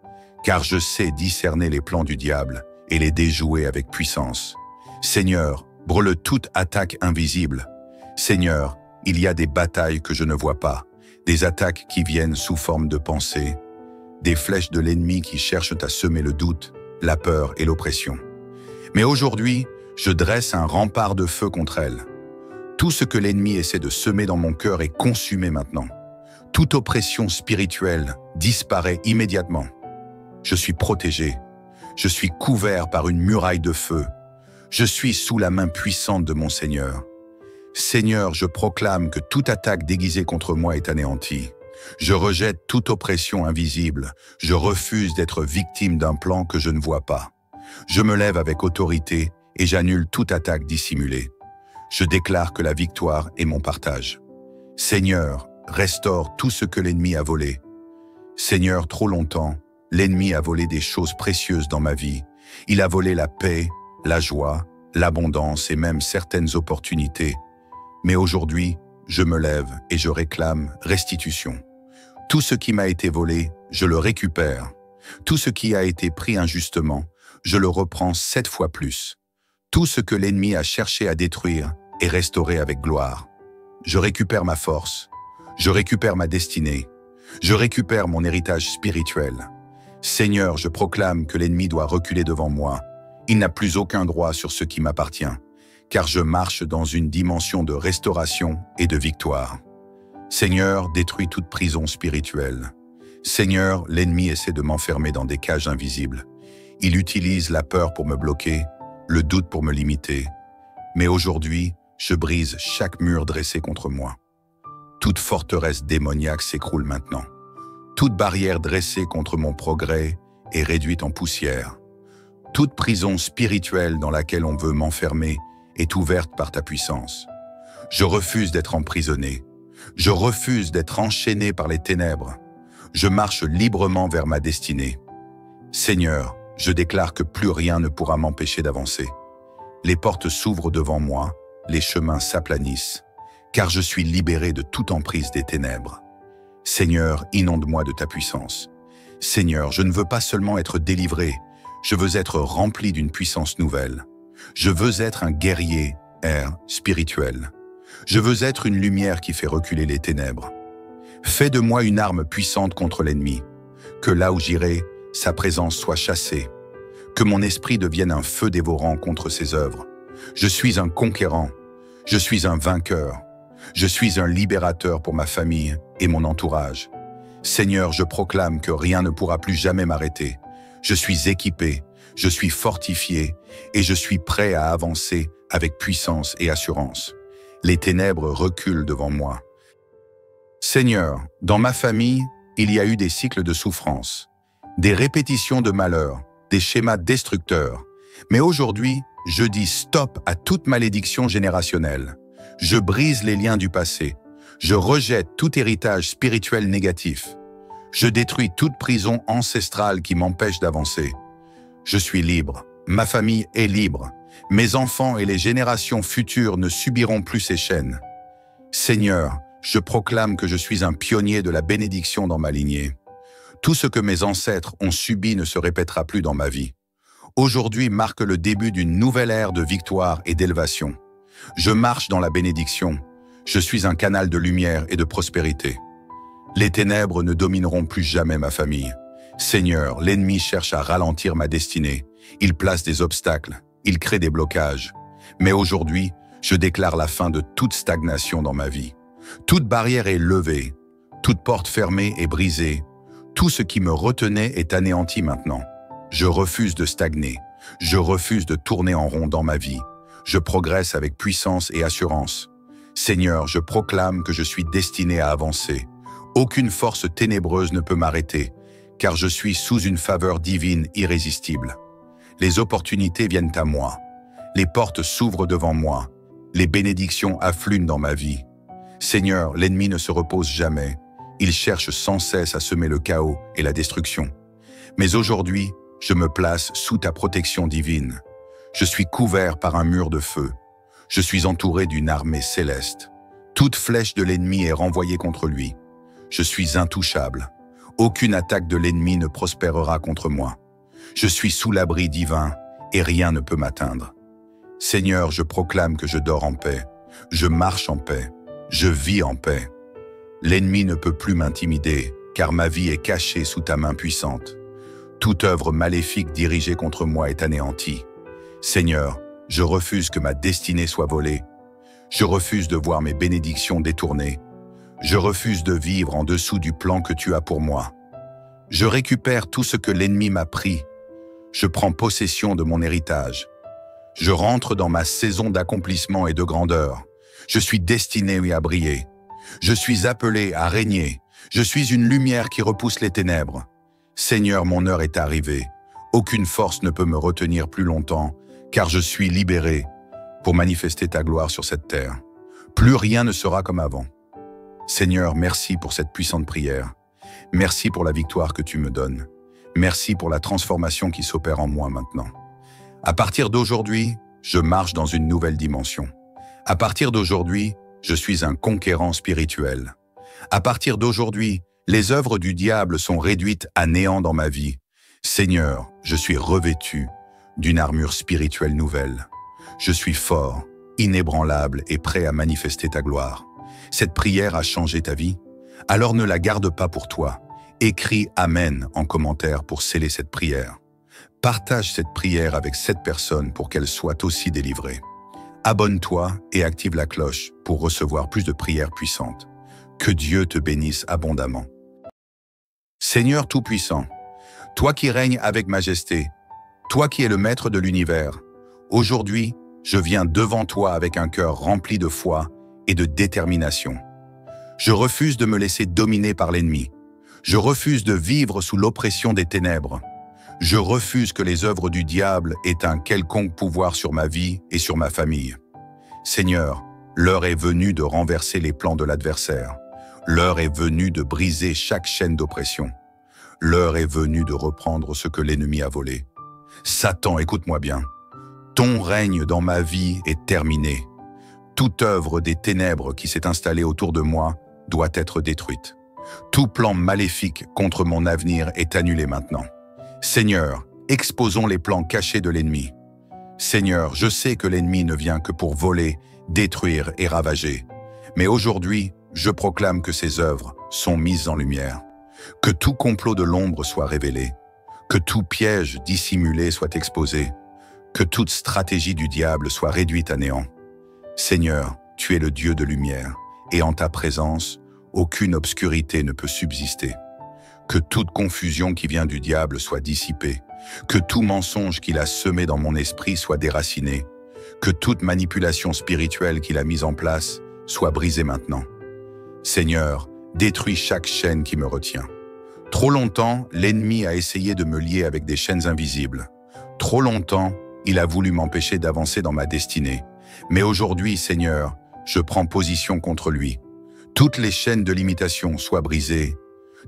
car je sais discerner les plans du diable et les déjouer avec puissance. Seigneur, brûle toute attaque invisible. Seigneur, il y a des batailles que je ne vois pas, des attaques qui viennent sous forme de pensée, des flèches de l'ennemi qui cherchent à semer le doute, la peur et l'oppression. Mais aujourd'hui, je dresse un rempart de feu contre elles. Tout ce que l'ennemi essaie de semer dans mon cœur est consumé maintenant. Toute oppression spirituelle disparaît immédiatement. Je suis protégé. Je suis couvert par une muraille de feu. Je suis sous la main puissante de mon Seigneur. Seigneur, je proclame que toute attaque déguisée contre moi est anéantie. Je rejette toute oppression invisible. Je refuse d'être victime d'un plan que je ne vois pas. Je me lève avec autorité et j'annule toute attaque dissimulée. Je déclare que la victoire est mon partage. Seigneur, restaure tout ce que l'ennemi a volé. Seigneur, trop longtemps, l'ennemi a volé des choses précieuses dans ma vie. Il a volé la paix, la joie, l'abondance et même certaines opportunités. Mais aujourd'hui, je me lève et je réclame restitution. Tout ce qui m'a été volé, je le récupère. Tout ce qui a été pris injustement, je le reprends 7 fois plus. Tout ce que l'ennemi a cherché à détruire est restauré avec gloire. Je récupère ma force. Je récupère ma destinée. Je récupère mon héritage spirituel. Seigneur, je proclame que l'ennemi doit reculer devant moi. Il n'a plus aucun droit sur ce qui m'appartient, car je marche dans une dimension de restauration et de victoire. Seigneur, détruis toute prison spirituelle. Seigneur, l'ennemi essaie de m'enfermer dans des cages invisibles. Il utilise la peur pour me bloquer, le doute pour me limiter. Mais aujourd'hui, je brise chaque mur dressé contre moi. Toute forteresse démoniaque s'écroule maintenant. Toute barrière dressée contre mon progrès est réduite en poussière. Toute prison spirituelle dans laquelle on veut m'enfermer est ouverte par ta puissance. Je refuse d'être emprisonné. Je refuse d'être enchaîné par les ténèbres. Je marche librement vers ma destinée. Seigneur, je déclare que plus rien ne pourra m'empêcher d'avancer. Les portes s'ouvrent devant moi, les chemins s'aplanissent, car je suis libéré de toute emprise des ténèbres. Seigneur, inonde-moi de ta puissance. Seigneur, je ne veux pas seulement être délivré, je veux être rempli d'une puissance nouvelle. Je veux être un guerrier, spirituel. Je veux être une lumière qui fait reculer les ténèbres. Fais de moi une arme puissante contre l'ennemi. Que là où j'irai, sa présence soit chassée. Que mon esprit devienne un feu dévorant contre ses œuvres. Je suis un conquérant. Je suis un vainqueur. Je suis un libérateur pour ma famille et mon entourage. Seigneur, je proclame que rien ne pourra plus jamais m'arrêter. Je suis équipé, je suis fortifié et je suis prêt à avancer avec puissance et assurance. Les ténèbres reculent devant moi. Seigneur, dans ma famille, il y a eu des cycles de souffrance, des répétitions de malheur, des schémas destructeurs. Mais aujourd'hui, je dis stop à toute malédiction générationnelle. Je brise les liens du passé. Je rejette tout héritage spirituel négatif. Je détruis toute prison ancestrale qui m'empêche d'avancer. Je suis libre. Ma famille est libre. Mes enfants et les générations futures ne subiront plus ces chaînes. Seigneur, je proclame que je suis un pionnier de la bénédiction dans ma lignée. Tout ce que mes ancêtres ont subi ne se répétera plus dans ma vie. Aujourd'hui marque le début d'une nouvelle ère de victoire et d'élévation. Je marche dans la bénédiction. Je suis un canal de lumière et de prospérité. Les ténèbres ne domineront plus jamais ma famille. Seigneur, l'ennemi cherche à ralentir ma destinée. Il place des obstacles, il crée des blocages. Mais aujourd'hui, je déclare la fin de toute stagnation dans ma vie. Toute barrière est levée, toute porte fermée est brisée. Tout ce qui me retenait est anéanti maintenant. Je refuse de stagner. Je refuse de tourner en rond dans ma vie. Je progresse avec puissance et assurance. Seigneur, je proclame que je suis destiné à avancer. Aucune force ténébreuse ne peut m'arrêter, car je suis sous une faveur divine irrésistible. Les opportunités viennent à moi. Les portes s'ouvrent devant moi. Les bénédictions affluent dans ma vie. Seigneur, l'ennemi ne se repose jamais. Il cherche sans cesse à semer le chaos et la destruction. Mais aujourd'hui, je me place sous ta protection divine. Je suis couvert par un mur de feu. Je suis entouré d'une armée céleste. Toute flèche de l'ennemi est renvoyée contre lui. Je suis intouchable. Aucune attaque de l'ennemi ne prospérera contre moi. Je suis sous l'abri divin et rien ne peut m'atteindre. Seigneur, je proclame que je dors en paix. Je marche en paix. Je vis en paix. L'ennemi ne peut plus m'intimider, car ma vie est cachée sous ta main puissante. Toute œuvre maléfique dirigée contre moi est anéantie. Seigneur, je refuse que ma destinée soit volée. Je refuse de voir mes bénédictions détournées. Je refuse de vivre en dessous du plan que tu as pour moi. Je récupère tout ce que l'ennemi m'a pris. Je prends possession de mon héritage. Je rentre dans ma saison d'accomplissement et de grandeur. Je suis destiné à briller. Je suis appelé à régner. Je suis une lumière qui repousse les ténèbres. Seigneur, mon heure est arrivée. Aucune force ne peut me retenir plus longtemps, car je suis libéré pour manifester ta gloire sur cette terre. Plus rien ne sera comme avant. Seigneur, merci pour cette puissante prière. Merci pour la victoire que tu me donnes. Merci pour la transformation qui s'opère en moi maintenant. À partir d'aujourd'hui, je marche dans une nouvelle dimension. À partir d'aujourd'hui, je suis un conquérant spirituel. À partir d'aujourd'hui, les œuvres du diable sont réduites à néant dans ma vie. Seigneur, je suis revêtu d'une armure spirituelle nouvelle. Je suis fort, inébranlable et prêt à manifester ta gloire. Cette prière a changé ta vie? Alors ne la garde pas pour toi. Écris Amen en commentaire pour sceller cette prière. Partage cette prière avec 7 personnes pour qu'elles soient aussi délivrées. Abonne-toi et active la cloche pour recevoir plus de prières puissantes. Que Dieu te bénisse abondamment. Seigneur Tout-Puissant, toi qui règnes avec majesté, toi qui es le maître de l'univers, aujourd'hui, je viens devant toi avec un cœur rempli de foi et de détermination. Je refuse de me laisser dominer par l'ennemi. Je refuse de vivre sous l'oppression des ténèbres. Je refuse que les œuvres du diable aient un quelconque pouvoir sur ma vie et sur ma famille. Seigneur, l'heure est venue de renverser les plans de l'adversaire. L'heure est venue de briser chaque chaîne d'oppression. L'heure est venue de reprendre ce que l'ennemi a volé. Satan, écoute-moi bien. Ton règne dans ma vie est terminé. Toute œuvre des ténèbres qui s'est installée autour de moi doit être détruite. Tout plan maléfique contre mon avenir est annulé maintenant. Seigneur, exposons les plans cachés de l'ennemi. Seigneur, je sais que l'ennemi ne vient que pour voler, détruire et ravager. Mais aujourd'hui, je proclame que ses œuvres sont mises en lumière. Que tout complot de l'ombre soit révélé. Que tout piège dissimulé soit exposé. Que toute stratégie du diable soit réduite à néant. Seigneur, tu es le Dieu de lumière, et en ta présence, aucune obscurité ne peut subsister. Que toute confusion qui vient du diable soit dissipée. Que tout mensonge qu'il a semé dans mon esprit soit déraciné. Que toute manipulation spirituelle qu'il a mise en place soit brisée maintenant. Seigneur, détruis chaque chaîne qui me retient. Trop longtemps, l'ennemi a essayé de me lier avec des chaînes invisibles. Trop longtemps, il a voulu m'empêcher d'avancer dans ma destinée. Mais aujourd'hui, Seigneur, je prends position contre lui. Toutes les chaînes de limitation soient brisées.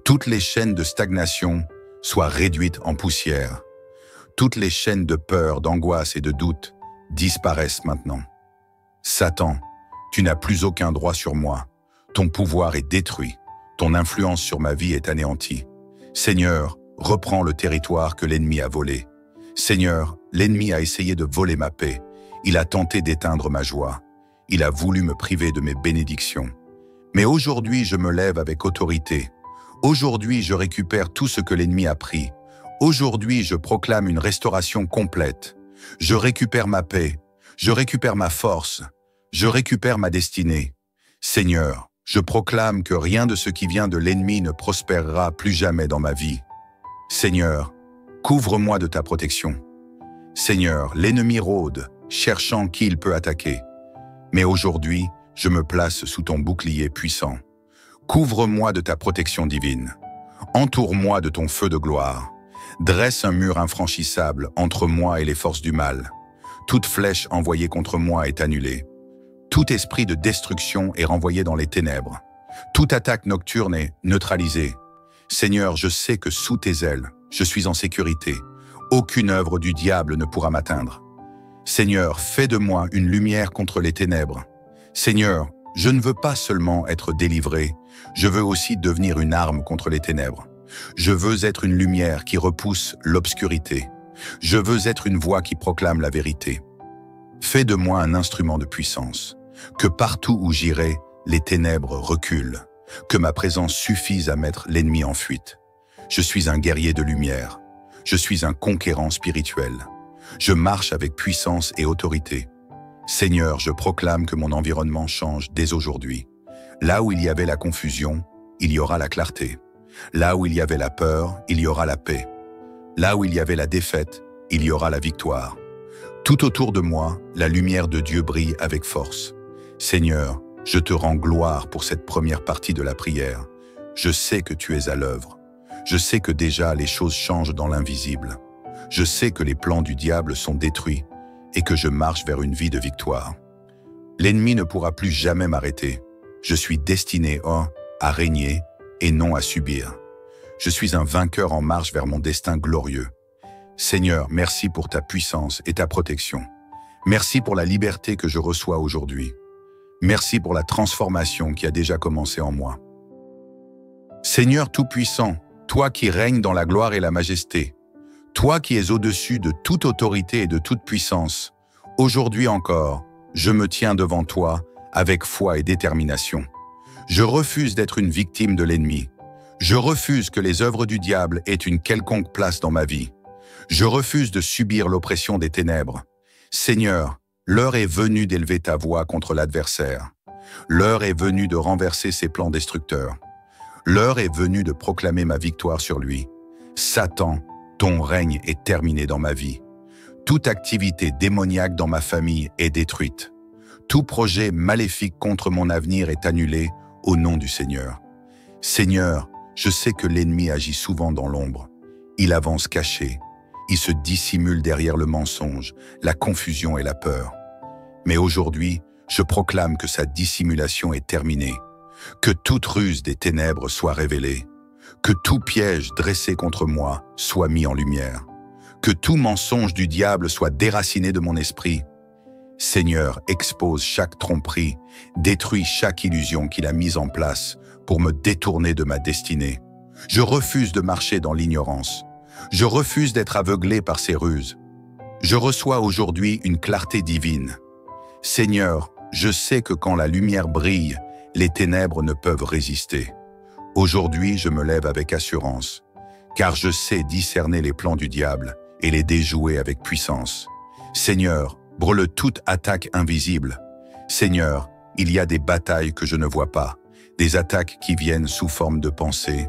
Toutes les chaînes de stagnation soient réduites en poussière. Toutes les chaînes de peur, d'angoisse et de doute disparaissent maintenant. Satan, tu n'as plus aucun droit sur moi. Ton pouvoir est détruit. Ton influence sur ma vie est anéantie. Seigneur, reprends le territoire que l'ennemi a volé. Seigneur, l'ennemi a essayé de voler ma paix. Il a tenté d'éteindre ma joie. Il a voulu me priver de mes bénédictions. Mais aujourd'hui, je me lève avec autorité. Aujourd'hui, je récupère tout ce que l'ennemi a pris. Aujourd'hui, je proclame une restauration complète. Je récupère ma paix. Je récupère ma force. Je récupère ma destinée. Seigneur, je proclame que rien de ce qui vient de l'ennemi ne prospérera plus jamais dans ma vie. Seigneur, couvre-moi de ta protection. Seigneur, l'ennemi rôde, cherchant qui il peut attaquer. Mais aujourd'hui, je me place sous ton bouclier puissant. Couvre-moi de ta protection divine. Entoure-moi de ton feu de gloire. Dresse un mur infranchissable entre moi et les forces du mal. Toute flèche envoyée contre moi est annulée. Tout esprit de destruction est renvoyé dans les ténèbres. Toute attaque nocturne est neutralisée. Seigneur, je sais que sous tes ailes, je suis en sécurité. Aucune œuvre du diable ne pourra m'atteindre. Seigneur, fais de moi une lumière contre les ténèbres. Seigneur, je ne veux pas seulement être délivré, je veux aussi devenir une arme contre les ténèbres. Je veux être une lumière qui repousse l'obscurité. Je veux être une voix qui proclame la vérité. Fais de moi un instrument de puissance. Que partout où j'irai, les ténèbres reculent. Que ma présence suffise à mettre l'ennemi en fuite. Je suis un guerrier de lumière. Je suis un conquérant spirituel. Je marche avec puissance et autorité. Seigneur, je proclame que mon environnement change dès aujourd'hui. Là où il y avait la confusion, il y aura la clarté. Là où il y avait la peur, il y aura la paix. Là où il y avait la défaite, il y aura la victoire. Tout autour de moi, la lumière de Dieu brille avec force. Seigneur, je te rends gloire pour cette première partie de la prière. Je sais que tu es à l'œuvre. Je sais que déjà les choses changent dans l'invisible. Je sais que les plans du diable sont détruits et que je marche vers une vie de victoire. L'ennemi ne pourra plus jamais m'arrêter. Je suis destiné à régner et non à subir. Je suis un vainqueur en marche vers mon destin glorieux. Seigneur, merci pour ta puissance et ta protection. Merci pour la liberté que je reçois aujourd'hui. Merci pour la transformation qui a déjà commencé en moi. Seigneur Tout-Puissant, toi qui règnes dans la gloire et la majesté, toi qui es au-dessus de toute autorité et de toute puissance, aujourd'hui encore, je me tiens devant toi avec foi et détermination. Je refuse d'être une victime de l'ennemi. Je refuse que les œuvres du diable aient une quelconque place dans ma vie. Je refuse de subir l'oppression des ténèbres. Seigneur, l'heure est venue d'élever ta voix contre l'adversaire. L'heure est venue de renverser ses plans destructeurs. L'heure est venue de proclamer ma victoire sur lui. Satan, ton règne est terminé dans ma vie. Toute activité démoniaque dans ma famille est détruite. Tout projet maléfique contre mon avenir est annulé au nom du Seigneur. Seigneur, je sais que l'ennemi agit souvent dans l'ombre. Il avance caché. Il se dissimule derrière le mensonge, la confusion et la peur. Mais aujourd'hui, je proclame que sa dissimulation est terminée. Que toute ruse des ténèbres soit révélée. Que tout piège dressé contre moi soit mis en lumière. Que tout mensonge du diable soit déraciné de mon esprit. Seigneur, expose chaque tromperie, détruis chaque illusion qu'il a mise en place pour me détourner de ma destinée. Je refuse de marcher dans l'ignorance. Je refuse d'être aveuglé par ses ruses. Je reçois aujourd'hui une clarté divine. Seigneur, je sais que quand la lumière brille, les ténèbres ne peuvent résister. Aujourd'hui, je me lève avec assurance, car je sais discerner les plans du diable et les déjouer avec puissance. Seigneur, brûle toute attaque invisible. Seigneur, il y a des batailles que je ne vois pas, des attaques qui viennent sous forme de pensée,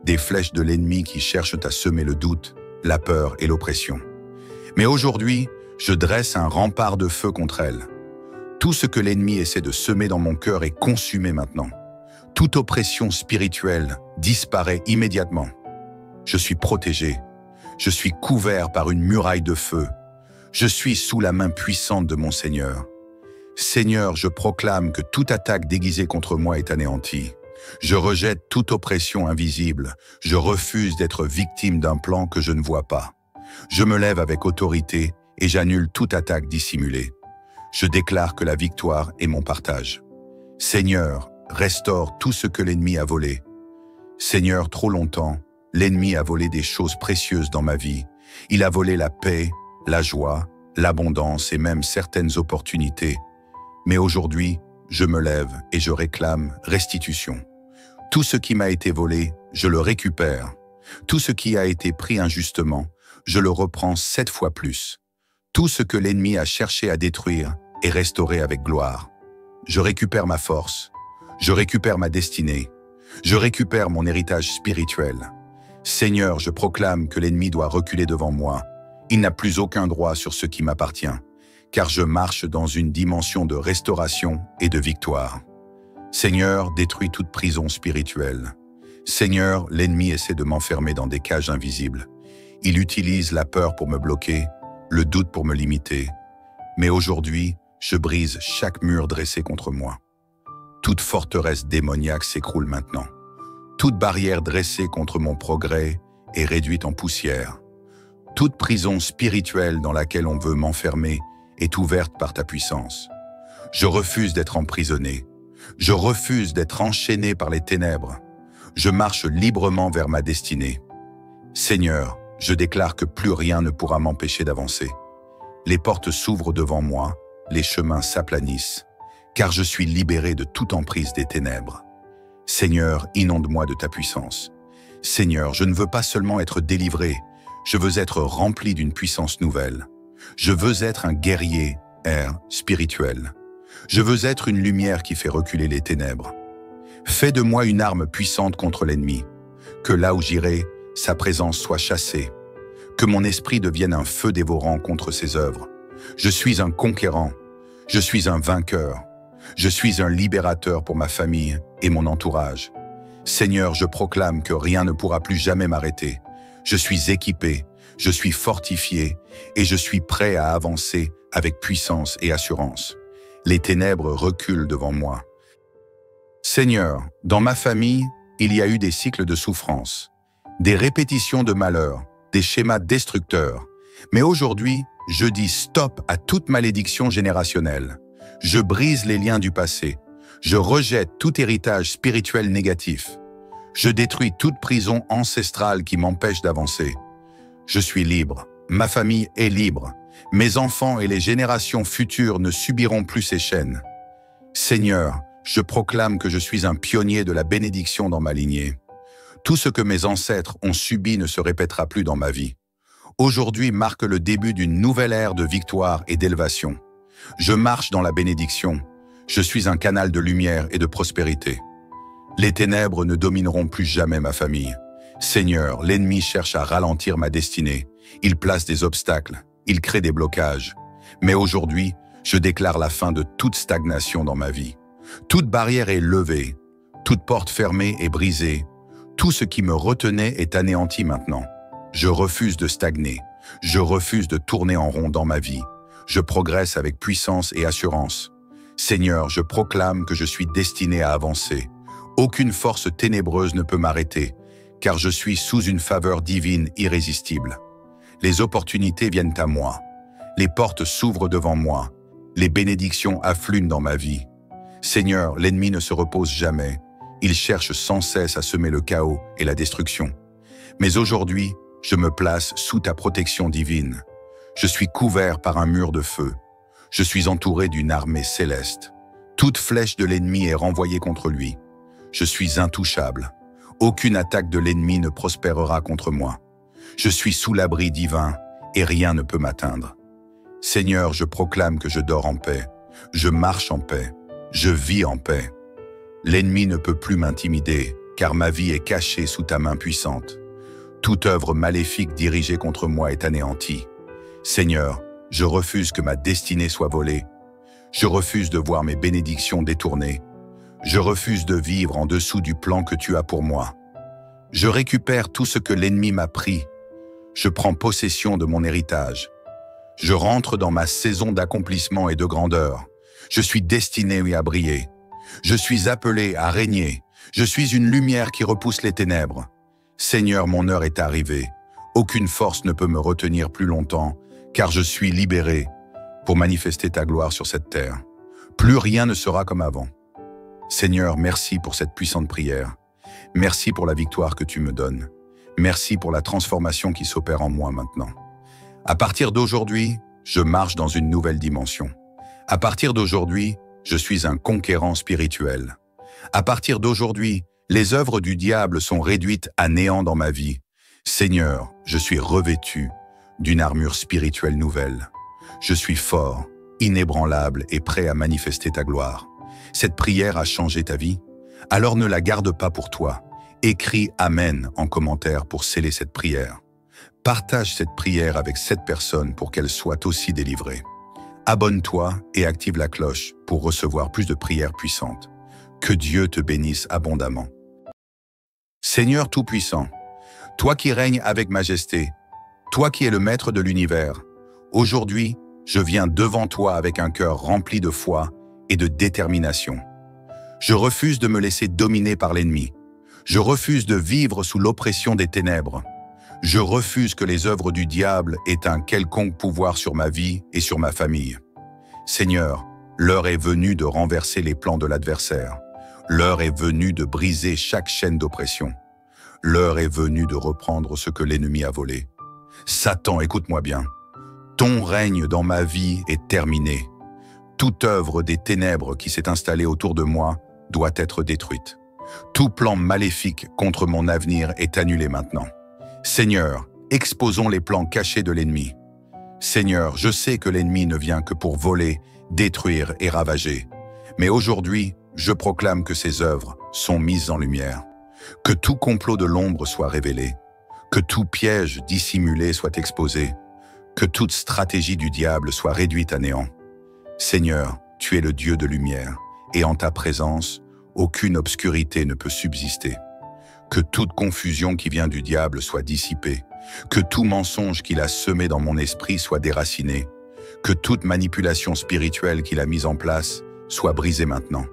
des flèches de l'ennemi qui cherchent à semer le doute, la peur et l'oppression. Mais aujourd'hui, je dresse un rempart de feu contre elles. Tout ce que l'ennemi essaie de semer dans mon cœur est consumé maintenant. Toute oppression spirituelle disparaît immédiatement. Je suis protégé. Je suis couvert par une muraille de feu. Je suis sous la main puissante de mon Seigneur. Seigneur, je proclame que toute attaque déguisée contre moi est anéantie. Je rejette toute oppression invisible. Je refuse d'être victime d'un plan que je ne vois pas. Je me lève avec autorité et j'annule toute attaque dissimulée. Je déclare que la victoire est mon partage. Seigneur, restaure tout ce que l'ennemi a volé. Seigneur, trop longtemps, l'ennemi a volé des choses précieuses dans ma vie. Il a volé la paix, la joie, l'abondance et même certaines opportunités. Mais aujourd'hui, je me lève et je réclame restitution. Tout ce qui m'a été volé, je le récupère. Tout ce qui a été pris injustement, je le reprends 7 fois plus. Tout ce que l'ennemi a cherché à détruire est restauré avec gloire. Je récupère ma force, je récupère ma destinée, je récupère mon héritage spirituel. Seigneur, je proclame que l'ennemi doit reculer devant moi. Il n'a plus aucun droit sur ce qui m'appartient, car je marche dans une dimension de restauration et de victoire. Seigneur, détruis toute prison spirituelle. Seigneur, l'ennemi essaie de m'enfermer dans des cages invisibles. Il utilise la peur pour me bloquer, le doute pour me limiter. Mais aujourd'hui, je brise chaque mur dressé contre moi. Toute forteresse démoniaque s'écroule maintenant. Toute barrière dressée contre mon progrès est réduite en poussière. Toute prison spirituelle dans laquelle on veut m'enfermer est ouverte par ta puissance. Je refuse d'être emprisonné. Je refuse d'être enchaîné par les ténèbres. Je marche librement vers ma destinée. Seigneur, je déclare que plus rien ne pourra m'empêcher d'avancer. Les portes s'ouvrent devant moi, les chemins s'aplanissent, car je suis libéré de toute emprise des ténèbres. Seigneur, inonde-moi de ta puissance. Seigneur, je ne veux pas seulement être délivré, je veux être rempli d'une puissance nouvelle. Je veux être un guerrier, spirituel. Je veux être une lumière qui fait reculer les ténèbres. Fais de moi une arme puissante contre l'ennemi. Que là où j'irai, sa présence soit chassée. Que mon esprit devienne un feu dévorant contre ses œuvres. Je suis un conquérant. Je suis un vainqueur. Je suis un libérateur pour ma famille et mon entourage. Seigneur, je proclame que rien ne pourra plus jamais m'arrêter. Je suis équipé, je suis fortifié et je suis prêt à avancer avec puissance et assurance. Les ténèbres reculent devant moi. Seigneur, dans ma famille, il y a eu des cycles de souffrance, des répétitions de malheur, des schémas destructeurs. Mais aujourd'hui, je dis stop à toute malédiction générationnelle. Je brise les liens du passé. Je rejette tout héritage spirituel négatif. Je détruis toute prison ancestrale qui m'empêche d'avancer. Je suis libre. Ma famille est libre. Mes enfants et les générations futures ne subiront plus ces chaînes. Seigneur, je proclame que je suis un pionnier de la bénédiction dans ma lignée. Tout ce que mes ancêtres ont subi ne se répétera plus dans ma vie. Aujourd'hui marque le début d'une nouvelle ère de victoire et d'élévation. Je marche dans la bénédiction. Je suis un canal de lumière et de prospérité. Les ténèbres ne domineront plus jamais ma famille. Seigneur, l'ennemi cherche à ralentir ma destinée. Il place des obstacles, il crée des blocages. Mais aujourd'hui, je déclare la fin de toute stagnation dans ma vie. Toute barrière est levée, toute porte fermée est brisée. Tout ce qui me retenait est anéanti maintenant. Je refuse de stagner. Je refuse de tourner en rond dans ma vie. Je progresse avec puissance et assurance. Seigneur, je proclame que je suis destiné à avancer. Aucune force ténébreuse ne peut m'arrêter, car je suis sous une faveur divine irrésistible. Les opportunités viennent à moi. Les portes s'ouvrent devant moi. Les bénédictions affluent dans ma vie. Seigneur, l'ennemi ne se repose jamais. Il cherche sans cesse à semer le chaos et la destruction. Mais aujourd'hui, je me place sous ta protection divine. Je suis couvert par un mur de feu. Je suis entouré d'une armée céleste. Toute flèche de l'ennemi est renvoyée contre lui. Je suis intouchable. Aucune attaque de l'ennemi ne prospérera contre moi. Je suis sous l'abri divin et rien ne peut m'atteindre. Seigneur, je proclame que je dors en paix. Je marche en paix. Je vis en paix. L'ennemi ne peut plus m'intimider, car ma vie est cachée sous ta main puissante. Toute œuvre maléfique dirigée contre moi est anéantie. Seigneur, je refuse que ma destinée soit volée. Je refuse de voir mes bénédictions détournées. Je refuse de vivre en dessous du plan que tu as pour moi. Je récupère tout ce que l'ennemi m'a pris. Je prends possession de mon héritage. Je rentre dans ma saison d'accomplissement et de grandeur. Je suis destiné à briller. Je suis appelé à régner. Je suis une lumière qui repousse les ténèbres. Seigneur, mon heure est arrivée. Aucune force ne peut me retenir plus longtemps, car je suis libéré pour manifester ta gloire sur cette terre. Plus rien ne sera comme avant. Seigneur, merci pour cette puissante prière. Merci pour la victoire que tu me donnes. Merci pour la transformation qui s'opère en moi maintenant. À partir d'aujourd'hui, je marche dans une nouvelle dimension. À partir d'aujourd'hui, je suis un conquérant spirituel. À partir d'aujourd'hui, les œuvres du diable sont réduites à néant dans ma vie. Seigneur, je suis revêtu d'une armure spirituelle nouvelle. Je suis fort, inébranlable et prêt à manifester ta gloire. Cette prière a changé ta vie? Alors ne la garde pas pour toi. Écris Amen en commentaire pour sceller cette prière. Partage cette prière avec 7 personnes pour qu'elles soient aussi délivrées. Abonne-toi et active la cloche pour recevoir plus de prières puissantes. Que Dieu te bénisse abondamment. Seigneur Tout-Puissant, toi qui règnes avec majesté, toi qui es le maître de l'univers, aujourd'hui, je viens devant toi avec un cœur rempli de foi et de détermination. Je refuse de me laisser dominer par l'ennemi. Je refuse de vivre sous l'oppression des ténèbres. Je refuse que les œuvres du diable aient un quelconque pouvoir sur ma vie et sur ma famille. Seigneur, l'heure est venue de renverser les plans de l'adversaire. L'heure est venue de briser chaque chaîne d'oppression. L'heure est venue de reprendre ce que l'ennemi a volé. Satan, écoute-moi bien. Ton règne dans ma vie est terminé. Toute œuvre des ténèbres qui s'est installée autour de moi doit être détruite. Tout plan maléfique contre mon avenir est annulé maintenant. Seigneur, exposons les plans cachés de l'ennemi. Seigneur, je sais que l'ennemi ne vient que pour voler, détruire et ravager. Mais aujourd'hui, je proclame que ses œuvres sont mises en lumière. Que tout complot de l'ombre soit révélé. Que tout piège dissimulé soit exposé. Que toute stratégie du diable soit réduite à néant. Seigneur, tu es le Dieu de lumière, et en ta présence, aucune obscurité ne peut subsister. Que toute confusion qui vient du diable soit dissipée. Que tout mensonge qu'il a semé dans mon esprit soit déraciné. Que toute manipulation spirituelle qu'il a mise en place soit brisée maintenant.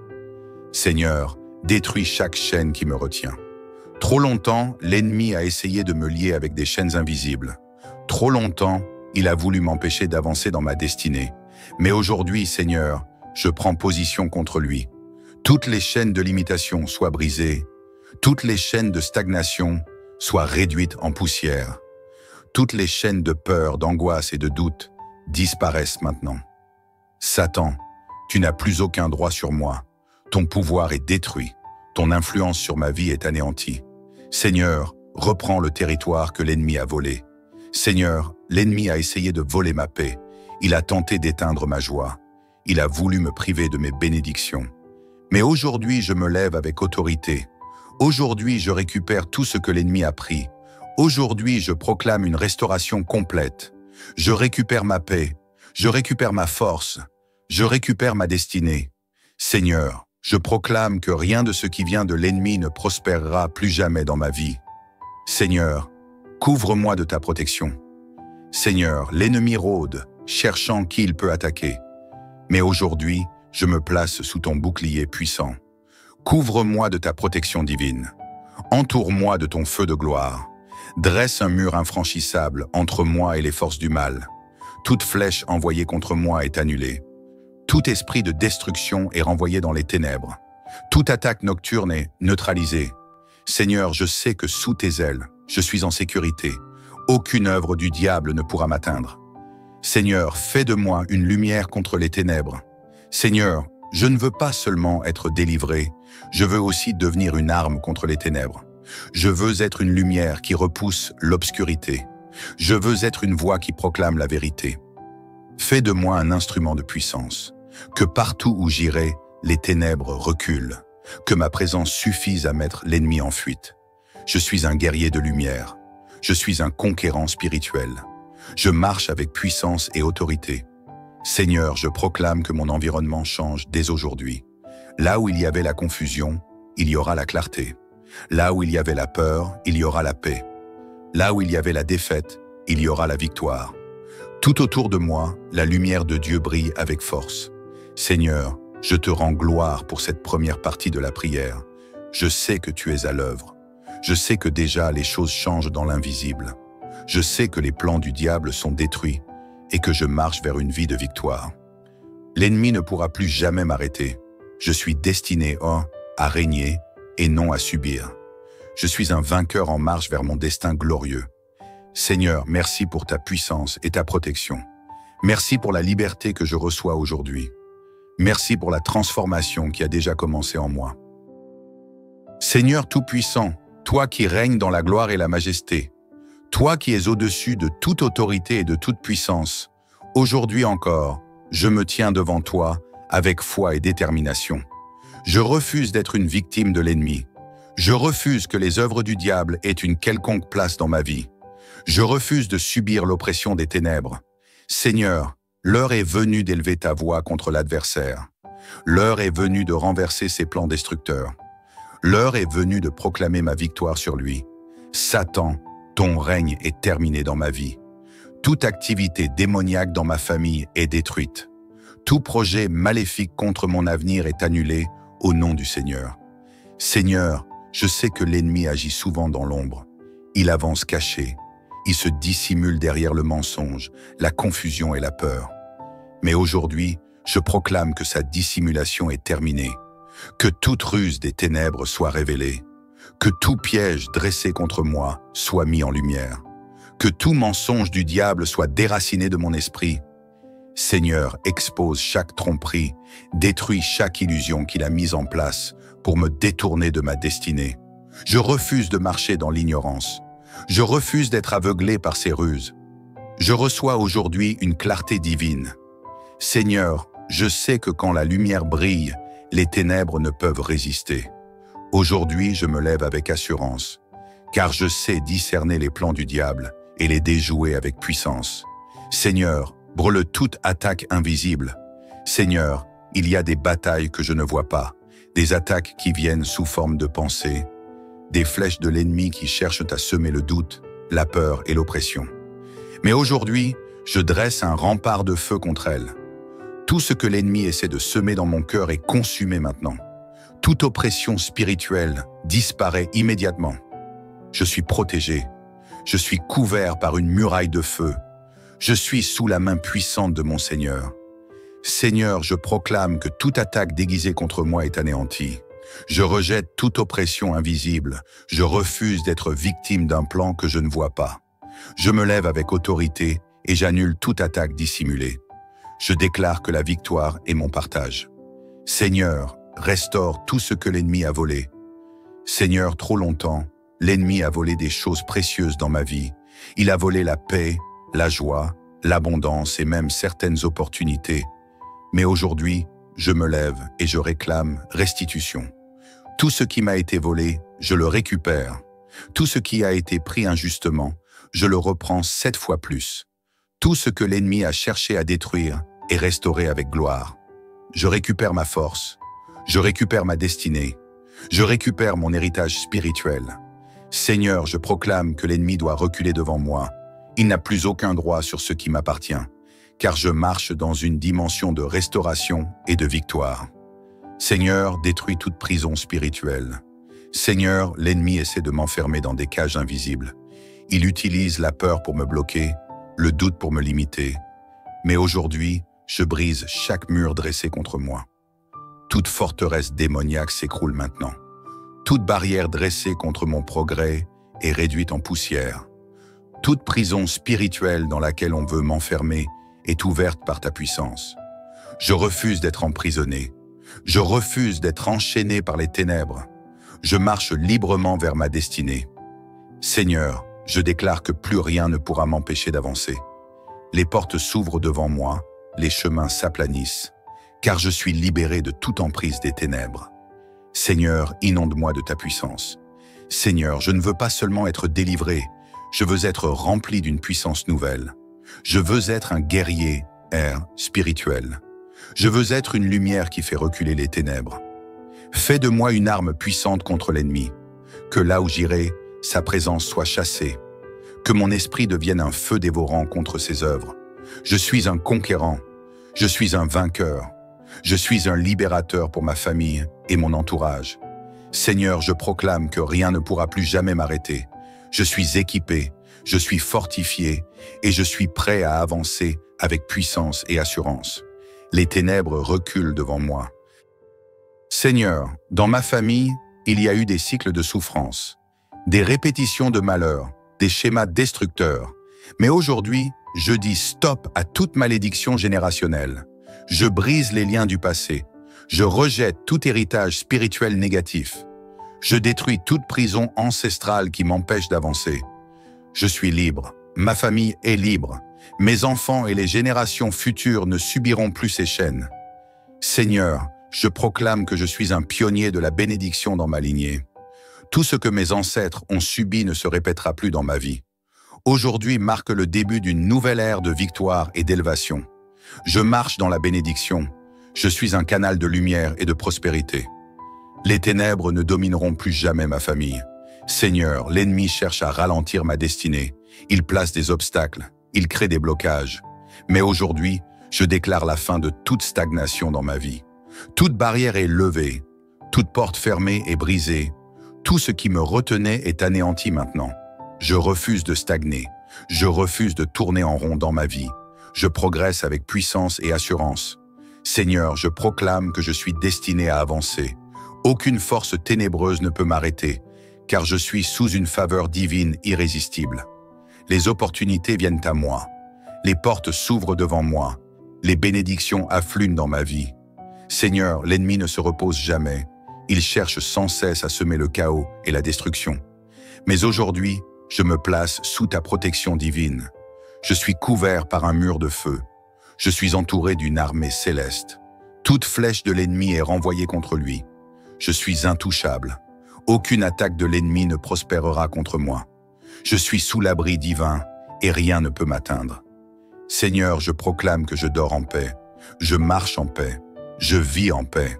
Seigneur, détruis chaque chaîne qui me retient. Trop longtemps, l'ennemi a essayé de me lier avec des chaînes invisibles. Trop longtemps, il a voulu m'empêcher d'avancer dans ma destinée. Mais aujourd'hui, Seigneur, je prends position contre lui. Toutes les chaînes de limitation soient brisées. Toutes les chaînes de stagnation soient réduites en poussière. Toutes les chaînes de peur, d'angoisse et de doute disparaissent maintenant. Satan, tu n'as plus aucun droit sur moi. Ton pouvoir est détruit. Ton influence sur ma vie est anéantie. Seigneur, reprends le territoire que l'ennemi a volé. Seigneur, l'ennemi a essayé de voler ma paix. Il a tenté d'éteindre ma joie. Il a voulu me priver de mes bénédictions. Mais aujourd'hui, je me lève avec autorité. Aujourd'hui, je récupère tout ce que l'ennemi a pris. Aujourd'hui, je proclame une restauration complète. Je récupère ma paix. Je récupère ma force. Je récupère ma destinée. Seigneur, je proclame que rien de ce qui vient de l'ennemi ne prospérera plus jamais dans ma vie. Seigneur, couvre-moi de ta protection. Seigneur, l'ennemi rôde, cherchant qui il peut attaquer. Mais aujourd'hui, je me place sous ton bouclier puissant. Couvre-moi de ta protection divine. Entoure-moi de ton feu de gloire. Dresse un mur infranchissable entre moi et les forces du mal. Toute flèche envoyée contre moi est annulée. Tout esprit de destruction est renvoyé dans les ténèbres. Toute attaque nocturne est neutralisée. Seigneur, je sais que sous tes ailes, je suis en sécurité. Aucune œuvre du diable ne pourra m'atteindre. Seigneur, fais de moi une lumière contre les ténèbres. Seigneur, je ne veux pas seulement être délivré, je veux aussi devenir une arme contre les ténèbres. Je veux être une lumière qui repousse l'obscurité. Je veux être une voix qui proclame la vérité. Fais de moi un instrument de puissance. Que partout où j'irai, les ténèbres reculent. Que ma présence suffise à mettre l'ennemi en fuite. Je suis un guerrier de lumière. Je suis un conquérant spirituel. Je marche avec puissance et autorité. Seigneur, je proclame que mon environnement change dès aujourd'hui. Là où il y avait la confusion, il y aura la clarté. Là où il y avait la peur, il y aura la paix. Là où il y avait la défaite, il y aura la victoire. Tout autour de moi, la lumière de Dieu brille avec force. Seigneur, je te rends gloire pour cette première partie de la prière. je sais que tu es à l'œuvre. Je sais que déjà les choses changent dans l'invisible. Je sais que les plans du diable sont détruits et que je marche vers une vie de victoire. L'ennemi ne pourra plus jamais m'arrêter. Je suis destiné à régner et non à subir. Je suis un vainqueur en marche vers mon destin glorieux. Seigneur, merci pour ta puissance et ta protection. Merci pour la liberté que je reçois aujourd'hui. Merci pour la transformation qui a déjà commencé en moi. Seigneur Tout-Puissant, toi qui règnes dans la gloire et la majesté, toi qui es au-dessus de toute autorité et de toute puissance, aujourd'hui encore, je me tiens devant toi avec foi et détermination. Je refuse d'être une victime de l'ennemi. Je refuse que les œuvres du diable aient une quelconque place dans ma vie. Je refuse de subir l'oppression des ténèbres. Seigneur, l'heure est venue d'élever ta voix contre l'adversaire. L'heure est venue de renverser ses plans destructeurs. L'heure est venue de proclamer ma victoire sur lui. Satan, ton règne est terminé dans ma vie. Toute activité démoniaque dans ma famille est détruite. Tout projet maléfique contre mon avenir est annulé au nom du Seigneur. Seigneur, je sais que l'ennemi agit souvent dans l'ombre. Il avance caché. Il se dissimule derrière le mensonge, la confusion et la peur. Mais aujourd'hui, je proclame que sa dissimulation est terminée, que toute ruse des ténèbres soit révélée, que tout piège dressé contre moi soit mis en lumière, que tout mensonge du diable soit déraciné de mon esprit. Seigneur, expose chaque tromperie, détruis chaque illusion qu'il a mise en place pour me détourner de ma destinée. Je refuse de marcher dans l'ignorance. Je refuse d'être aveuglé par ses ruses. Je reçois aujourd'hui une clarté divine. Seigneur, je sais que quand la lumière brille, les ténèbres ne peuvent résister. Aujourd'hui, je me lève avec assurance, car je sais discerner les plans du diable et les déjouer avec puissance. Seigneur, brûle toute attaque invisible. Seigneur, il y a des batailles que je ne vois pas, des attaques qui viennent sous forme de pensée, des flèches de l'ennemi qui cherchent à semer le doute, la peur et l'oppression. Mais aujourd'hui, je dresse un rempart de feu contre elles. Tout ce que l'ennemi essaie de semer dans mon cœur est consumé maintenant. Toute oppression spirituelle disparaît immédiatement. Je suis protégé. Je suis couvert par une muraille de feu. Je suis sous la main puissante de mon Seigneur. Seigneur, je proclame que toute attaque déguisée contre moi est anéantie. Je rejette toute oppression invisible. Je refuse d'être victime d'un plan que je ne vois pas. Je me lève avec autorité et j'annule toute attaque dissimulée. Je déclare que la victoire est mon partage. Seigneur, restaure tout ce que l'ennemi a volé. Seigneur, trop longtemps, l'ennemi a volé des choses précieuses dans ma vie. Il a volé la paix, la joie, l'abondance et même certaines opportunités. Mais aujourd'hui, je me lève et je réclame restitution. Tout ce qui m'a été volé, je le récupère. Tout ce qui a été pris injustement, je le reprends 7 fois plus. Tout ce que l'ennemi a cherché à détruire est restauré avec gloire. Je récupère ma force, je récupère ma destinée, je récupère mon héritage spirituel. Seigneur, je proclame que l'ennemi doit reculer devant moi. Il n'a plus aucun droit sur ce qui m'appartient, car je marche dans une dimension de restauration et de victoire. Seigneur, détruis toute prison spirituelle. Seigneur, l'ennemi essaie de m'enfermer dans des cages invisibles. Il utilise la peur pour me bloquer, le doute pour me limiter. Mais aujourd'hui, je brise chaque mur dressé contre moi. Toute forteresse démoniaque s'écroule maintenant. Toute barrière dressée contre mon progrès est réduite en poussière. Toute prison spirituelle dans laquelle on veut m'enfermer est ouverte par ta puissance. Je refuse d'être emprisonné. Je refuse d'être enchaîné par les ténèbres. Je marche librement vers ma destinée. Seigneur, je déclare que plus rien ne pourra m'empêcher d'avancer. Les portes s'ouvrent devant moi, les chemins s'aplanissent, car je suis libéré de toute emprise des ténèbres. Seigneur, inonde-moi de ta puissance. Seigneur, je ne veux pas seulement être délivré, je veux être rempli d'une puissance nouvelle. Je veux être un guerrier, spirituel. Je veux être une lumière qui fait reculer les ténèbres. Fais de moi une arme puissante contre l'ennemi. Que là où j'irai, sa présence soit chassée. Que mon esprit devienne un feu dévorant contre ses œuvres. Je suis un conquérant. Je suis un vainqueur. Je suis un libérateur pour ma famille et mon entourage. Seigneur, je proclame que rien ne pourra plus jamais m'arrêter. Je suis équipé, je suis fortifié et je suis prêt à avancer avec puissance et assurance. Les ténèbres reculent devant moi. Seigneur, dans ma famille, il y a eu des cycles de souffrance, des répétitions de malheur, des schémas destructeurs. Mais aujourd'hui, je dis stop à toute malédiction générationnelle. Je brise les liens du passé. Je rejette tout héritage spirituel négatif. Je détruis toute prison ancestrale qui m'empêche d'avancer. Je suis libre. Ma famille est libre. Mes enfants et les générations futures ne subiront plus ces chaînes. Seigneur, je proclame que je suis un pionnier de la bénédiction dans ma lignée. Tout ce que mes ancêtres ont subi ne se répétera plus dans ma vie. Aujourd'hui marque le début d'une nouvelle ère de victoire et d'élévation. Je marche dans la bénédiction. Je suis un canal de lumière et de prospérité. Les ténèbres ne domineront plus jamais ma famille. Seigneur, l'ennemi cherche à ralentir ma destinée. Il place des obstacles, il crée des blocages. Mais aujourd'hui, je déclare la fin de toute stagnation dans ma vie. Toute barrière est levée, toute porte fermée est brisée. Tout ce qui me retenait est anéanti maintenant. Je refuse de stagner. Je refuse de tourner en rond dans ma vie. Je progresse avec puissance et assurance. Seigneur, je proclame que je suis destiné à avancer. Aucune force ténébreuse ne peut m'arrêter, car je suis sous une faveur divine irrésistible. Les opportunités viennent à moi. Les portes s'ouvrent devant moi. Les bénédictions affluent dans ma vie. Seigneur, l'ennemi ne se repose jamais. Il cherche sans cesse à semer le chaos et la destruction. Mais aujourd'hui, je me place sous ta protection divine. Je suis couvert par un mur de feu. Je suis entouré d'une armée céleste. Toute flèche de l'ennemi est renvoyée contre lui. Je suis intouchable. Aucune attaque de l'ennemi ne prospérera contre moi. Je suis sous l'abri divin et rien ne peut m'atteindre. Seigneur, je proclame que je dors en paix. Je marche en paix. Je vis en paix.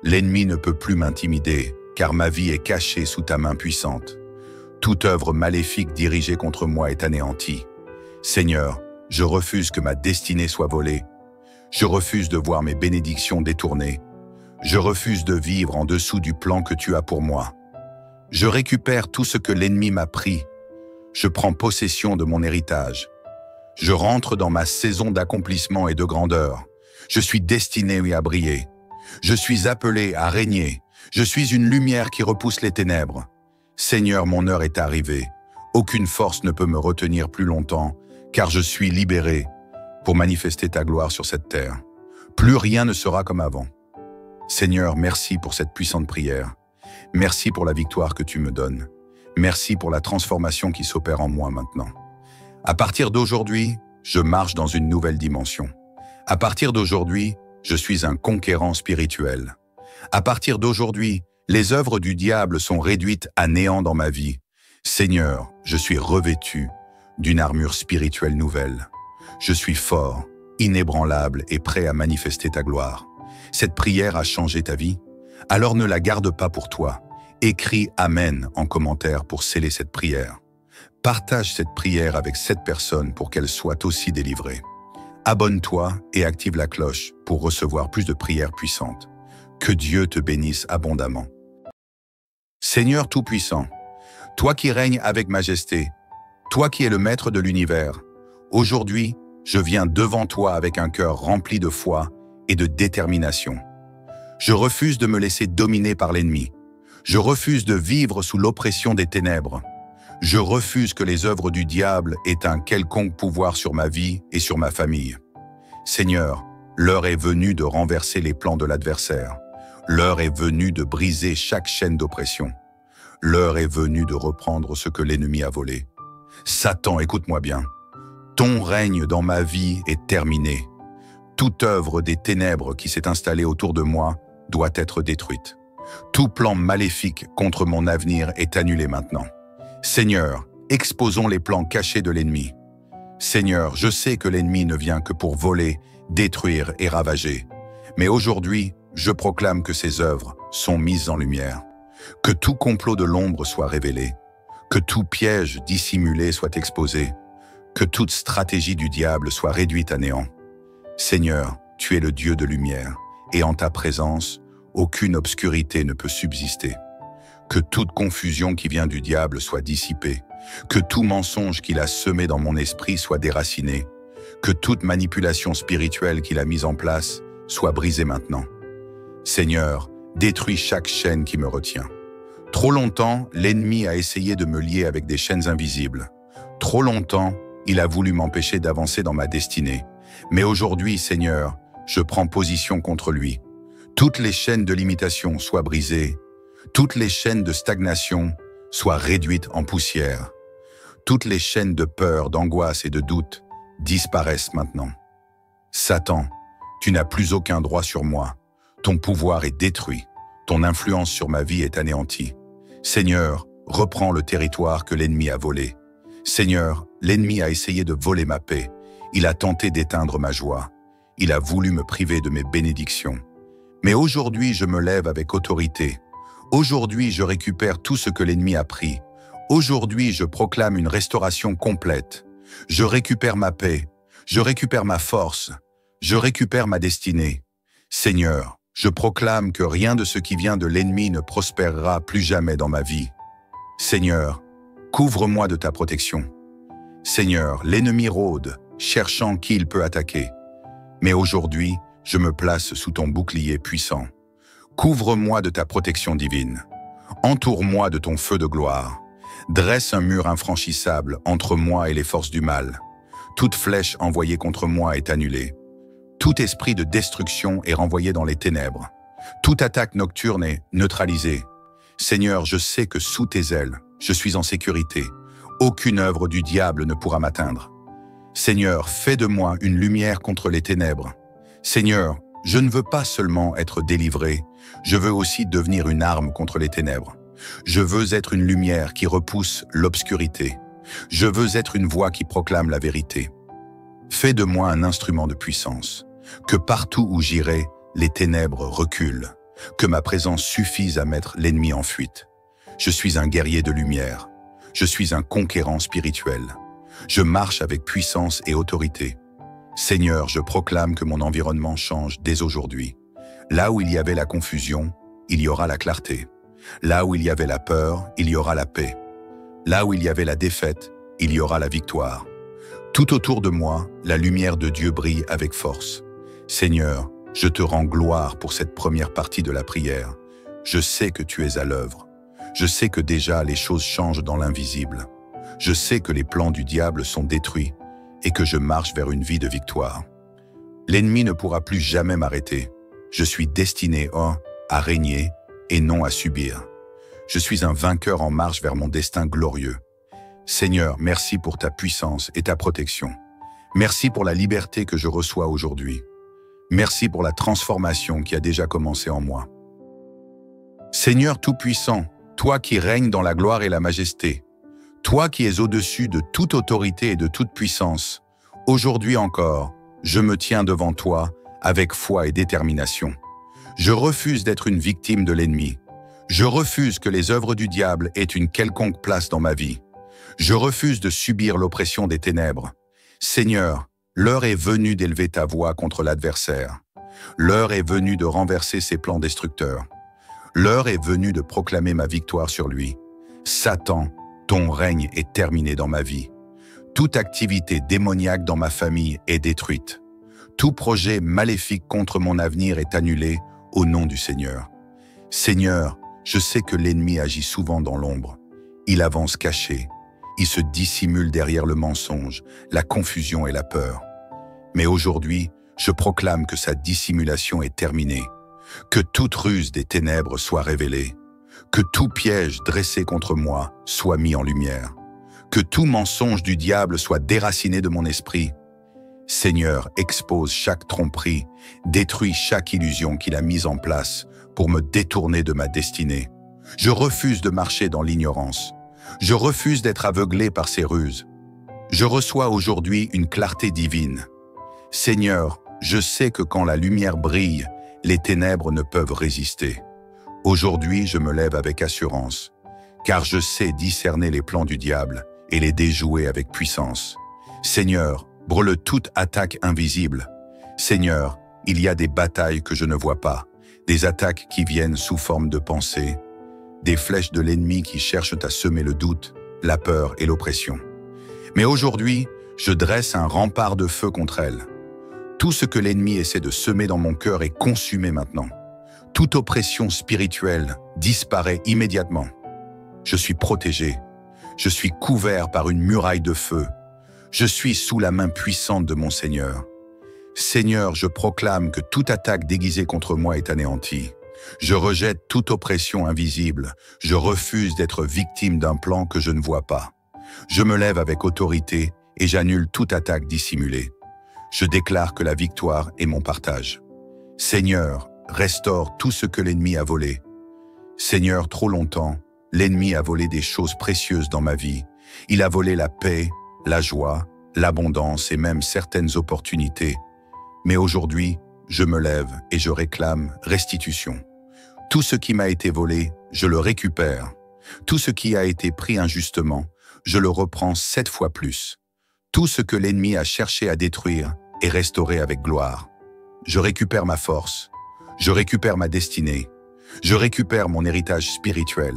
L'ennemi ne peut plus m'intimider, car ma vie est cachée sous ta main puissante. Toute œuvre maléfique dirigée contre moi est anéantie. Seigneur, je refuse que ma destinée soit volée. Je refuse de voir mes bénédictions détournées. Je refuse de vivre en dessous du plan que tu as pour moi. Je récupère tout ce que l'ennemi m'a pris. Je prends possession de mon héritage. Je rentre dans ma saison d'accomplissement et de grandeur. Je suis destiné à briller. Je suis appelé à régner. Je suis une lumière qui repousse les ténèbres. Seigneur, mon heure est arrivée. Aucune force ne peut me retenir plus longtemps, car je suis libéré pour manifester ta gloire sur cette terre. Plus rien ne sera comme avant. Seigneur, merci pour cette puissante prière. Merci pour la victoire que tu me donnes. Merci pour la transformation qui s'opère en moi maintenant. À partir d'aujourd'hui, je marche dans une nouvelle dimension. À partir d'aujourd'hui, je suis un conquérant spirituel. À partir d'aujourd'hui, les œuvres du diable sont réduites à néant dans ma vie. Seigneur, je suis revêtu d'une armure spirituelle nouvelle. Je suis fort, inébranlable et prêt à manifester ta gloire. Cette prière a changé ta vie? Alors ne la garde pas pour toi. Écris Amen en commentaire pour sceller cette prière. Partage cette prière avec 7 personnes pour qu'elles soient aussi délivrées. Abonne-toi et active la cloche pour recevoir plus de prières puissantes. Que Dieu te bénisse abondamment. Seigneur Tout-Puissant, toi qui règnes avec majesté, toi qui es le maître de l'univers, aujourd'hui, je viens devant toi avec un cœur rempli de foi et de détermination. Je refuse de me laisser dominer par l'ennemi. Je refuse de vivre sous l'oppression des ténèbres. Je refuse que les œuvres du diable aient un quelconque pouvoir sur ma vie et sur ma famille. Seigneur, l'heure est venue de renverser les plans de l'adversaire. L'heure est venue de briser chaque chaîne d'oppression. L'heure est venue de reprendre ce que l'ennemi a volé. Satan, écoute-moi bien. Ton règne dans ma vie est terminé. Toute œuvre des ténèbres qui s'est installée autour de moi doit être détruite. Tout plan maléfique contre mon avenir est annulé maintenant. Seigneur, exposons les plans cachés de l'ennemi. Seigneur, je sais que l'ennemi ne vient que pour voler, détruire et ravager. Mais aujourd'hui, je proclame que ses œuvres sont mises en lumière. Que tout complot de l'ombre soit révélé. Que tout piège dissimulé soit exposé. Que toute stratégie du diable soit réduite à néant. Seigneur, tu es le Dieu de lumière, et en ta présence, aucune obscurité ne peut subsister. Que toute confusion qui vient du diable soit dissipée. Que tout mensonge qu'il a semé dans mon esprit soit déraciné. Que toute manipulation spirituelle qu'il a mise en place soit brisée maintenant. Seigneur, détruis chaque chaîne qui me retient. Trop longtemps, l'ennemi a essayé de me lier avec des chaînes invisibles. Trop longtemps, il a voulu m'empêcher d'avancer dans ma destinée. Mais aujourd'hui, Seigneur, je prends position contre lui. Toutes les chaînes de limitation soient brisées. Toutes les chaînes de stagnation soient réduites en poussière. Toutes les chaînes de peur, d'angoisse et de doute disparaissent maintenant. Satan, tu n'as plus aucun droit sur moi. Ton pouvoir est détruit. Ton influence sur ma vie est anéantie. Seigneur, reprends le territoire que l'ennemi a volé. Seigneur, l'ennemi a essayé de voler ma paix. Il a tenté d'éteindre ma joie. Il a voulu me priver de mes bénédictions. Mais aujourd'hui, je me lève avec autorité. Aujourd'hui, je récupère tout ce que l'ennemi a pris. Aujourd'hui, je proclame une restauration complète. Je récupère ma paix. Je récupère ma force. Je récupère ma destinée. Seigneur, je proclame que rien de ce qui vient de l'ennemi ne prospérera plus jamais dans ma vie. Seigneur, couvre-moi de ta protection. Seigneur, l'ennemi rôde, cherchant qui il peut attaquer. Mais aujourd'hui, je me place sous ton bouclier puissant. Couvre-moi de ta protection divine. Entoure-moi de ton feu de gloire. Dresse un mur infranchissable entre moi et les forces du mal. Toute flèche envoyée contre moi est annulée. Tout esprit de destruction est renvoyé dans les ténèbres. Toute attaque nocturne est neutralisée. Seigneur, je sais que sous tes ailes, je suis en sécurité. Aucune œuvre du diable ne pourra m'atteindre. Seigneur, fais de moi une lumière contre les ténèbres. Seigneur, je ne veux pas seulement être délivré, je veux aussi devenir une arme contre les ténèbres. Je veux être une lumière qui repousse l'obscurité. Je veux être une voix qui proclame la vérité. Fais de moi un instrument de puissance. Que partout où j'irai, les ténèbres reculent. Que ma présence suffise à mettre l'ennemi en fuite. Je suis un guerrier de lumière. Je suis un conquérant spirituel. Je marche avec puissance et autorité. Seigneur, je proclame que mon environnement change dès aujourd'hui. Là où il y avait la confusion, il y aura la clarté. Là où il y avait la peur, il y aura la paix. Là où il y avait la défaite, il y aura la victoire. Tout autour de moi, la lumière de Dieu brille avec force. Seigneur, je te rends gloire pour cette première partie de la prière. Je sais que tu es à l'œuvre. Je sais que déjà les choses changent dans l'invisible. Je sais que les plans du diable sont détruits et que je marche vers une vie de victoire. L'ennemi ne pourra plus jamais m'arrêter. Je suis destiné à régner et non à subir. Je suis un vainqueur en marche vers mon destin glorieux. Seigneur, merci pour ta puissance et ta protection. Merci pour la liberté que je reçois aujourd'hui. Merci pour la transformation qui a déjà commencé en moi. Seigneur Tout-Puissant, toi qui règnes dans la gloire et la majesté, toi qui es au-dessus de toute autorité et de toute puissance, aujourd'hui encore, je me tiens devant toi avec foi et détermination. Je refuse d'être une victime de l'ennemi. Je refuse que les œuvres du diable aient une quelconque place dans ma vie. Je refuse de subir l'oppression des ténèbres. Seigneur, l'heure est venue d'élever ta voix contre l'adversaire. L'heure est venue de renverser ses plans destructeurs. L'heure est venue de proclamer ma victoire sur lui. Satan, ton règne est terminé dans ma vie. Toute activité démoniaque dans ma famille est détruite. Tout projet maléfique contre mon avenir est annulé au nom du Seigneur. Seigneur, je sais que l'ennemi agit souvent dans l'ombre. Il avance caché. Il se dissimule derrière le mensonge, la confusion et la peur. Mais aujourd'hui, je proclame que sa dissimulation est terminée. Que toute ruse des ténèbres soit révélée. Que tout piège dressé contre moi soit mis en lumière. Que tout mensonge du diable soit déraciné de mon esprit. Seigneur, expose chaque tromperie, détruis chaque illusion qu'il a mise en place pour me détourner de ma destinée. Je refuse de marcher dans l'ignorance. Je refuse d'être aveuglé par ses ruses. Je reçois aujourd'hui une clarté divine. Seigneur, je sais que quand la lumière brille, les ténèbres ne peuvent résister. Aujourd'hui, je me lève avec assurance, car je sais discerner les plans du diable et les déjouer avec puissance. Seigneur, brûle toute attaque invisible. Seigneur, il y a des batailles que je ne vois pas, des attaques qui viennent sous forme de pensée. des flèches de l'ennemi qui cherchent à semer le doute, la peur et l'oppression. Mais aujourd'hui, je dresse un rempart de feu contre elles. Tout ce que l'ennemi essaie de semer dans mon cœur est consumé maintenant. Toute oppression spirituelle disparaît immédiatement. Je suis protégé. Je suis couvert par une muraille de feu. Je suis sous la main puissante de mon Seigneur. Seigneur, je proclame que toute attaque déguisée contre moi est anéantie. Je rejette toute oppression invisible. Je refuse d'être victime d'un plan que je ne vois pas. Je me lève avec autorité et j'annule toute attaque dissimulée. Je déclare que la victoire est mon partage. Seigneur, restaure tout ce que l'ennemi a volé. Seigneur, trop longtemps, l'ennemi a volé des choses précieuses dans ma vie. Il a volé la paix, la joie, l'abondance et même certaines opportunités. Mais aujourd'hui, je me lève et je réclame restitution. Tout ce qui m'a été volé, je le récupère. Tout ce qui a été pris injustement, je le reprends 7 fois plus. Tout ce que l'ennemi a cherché à détruire est restauré avec gloire. Je récupère ma force. Je récupère ma destinée. Je récupère mon héritage spirituel.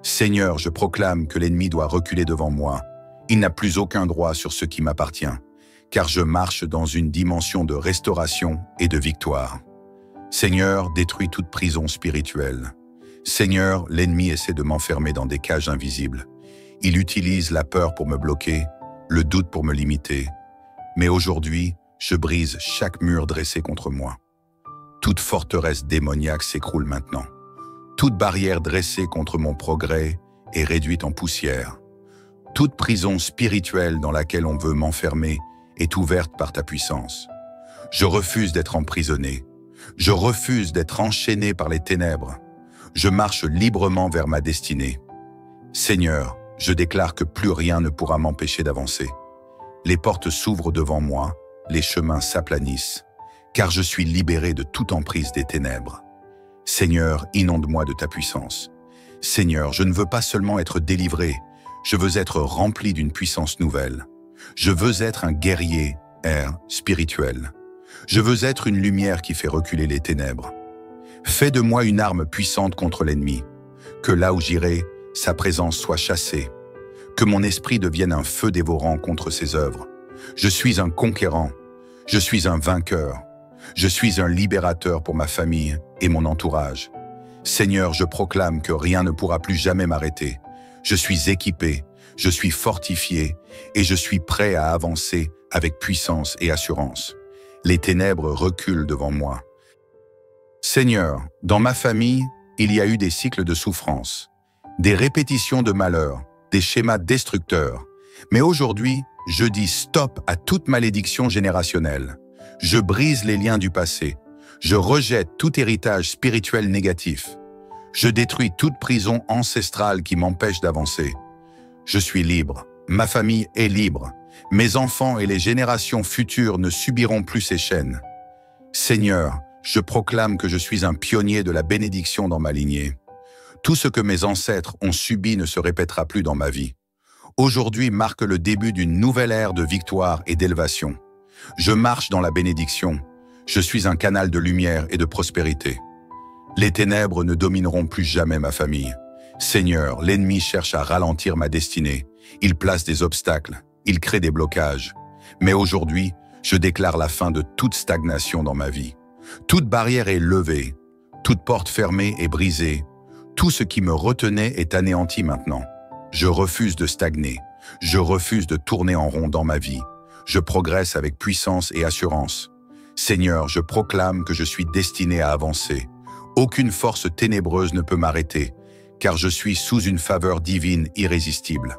Seigneur, je proclame que l'ennemi doit reculer devant moi. Il n'a plus aucun droit sur ce qui m'appartient, car je marche dans une dimension de restauration et de victoire. Seigneur, détruis toute prison spirituelle. Seigneur, l'ennemi essaie de m'enfermer dans des cages invisibles. Il utilise la peur pour me bloquer, le doute pour me limiter. Mais aujourd'hui, je brise chaque mur dressé contre moi. Toute forteresse démoniaque s'écroule maintenant. Toute barrière dressée contre mon progrès est réduite en poussière. Toute prison spirituelle dans laquelle on veut m'enfermer est ouverte par ta puissance. Je refuse d'être emprisonné. Je refuse d'être enchaîné par les ténèbres. Je marche librement vers ma destinée. Seigneur, je déclare que plus rien ne pourra m'empêcher d'avancer. Les portes s'ouvrent devant moi, les chemins s'aplanissent, car je suis libéré de toute emprise des ténèbres. Seigneur, inonde-moi de ta puissance. Seigneur, je ne veux pas seulement être délivré, je veux être rempli d'une puissance nouvelle. Je veux être un guerrier, spirituel. Je veux être une lumière qui fait reculer les ténèbres. Fais de moi une arme puissante contre l'ennemi. Que là où j'irai, sa présence soit chassée. Que mon esprit devienne un feu dévorant contre ses œuvres. Je suis un conquérant. Je suis un vainqueur. Je suis un libérateur pour ma famille et mon entourage. Seigneur, je proclame que rien ne pourra plus jamais m'arrêter. Je suis équipé, je suis fortifié et je suis prêt à avancer avec puissance et assurance. Les ténèbres reculent devant moi. Seigneur, dans ma famille, il y a eu des cycles de souffrance, des répétitions de malheur, des schémas destructeurs. Mais aujourd'hui, je dis stop à toute malédiction générationnelle. Je brise les liens du passé. Je rejette tout héritage spirituel négatif. Je détruis toute prison ancestrale qui m'empêche d'avancer. Je suis libre. Ma famille est libre. Mes enfants et les générations futures ne subiront plus ces chaînes. Seigneur, je proclame que je suis un pionnier de la bénédiction dans ma lignée. Tout ce que mes ancêtres ont subi ne se répétera plus dans ma vie. Aujourd'hui marque le début d'une nouvelle ère de victoire et d'élévation. Je marche dans la bénédiction. Je suis un canal de lumière et de prospérité. Les ténèbres ne domineront plus jamais ma famille. Seigneur, l'ennemi cherche à ralentir ma destinée. Il place des obstacles, il crée des blocages. Mais aujourd'hui, je déclare la fin de toute stagnation dans ma vie. Toute barrière est levée, toute porte fermée est brisée. Tout ce qui me retenait est anéanti maintenant. Je refuse de stagner. Je refuse de tourner en rond dans ma vie. Je progresse avec puissance et assurance. Seigneur, je proclame que je suis destiné à avancer. Aucune force ténébreuse ne peut m'arrêter, car je suis sous une faveur divine irrésistible.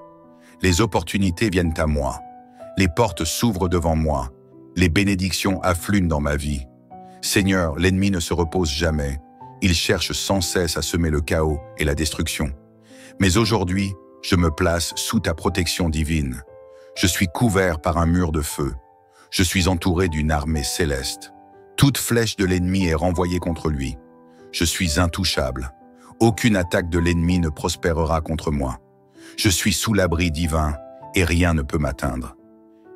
Les opportunités viennent à moi. Les portes s'ouvrent devant moi. Les bénédictions affluent dans ma vie. Seigneur, l'ennemi ne se repose jamais. Il cherche sans cesse à semer le chaos et la destruction. Mais aujourd'hui, je me place sous ta protection divine. Je suis couvert par un mur de feu. Je suis entouré d'une armée céleste. Toute flèche de l'ennemi est renvoyée contre lui. Je suis intouchable. Aucune attaque de l'ennemi ne prospérera contre moi. Je suis sous l'abri divin et rien ne peut m'atteindre.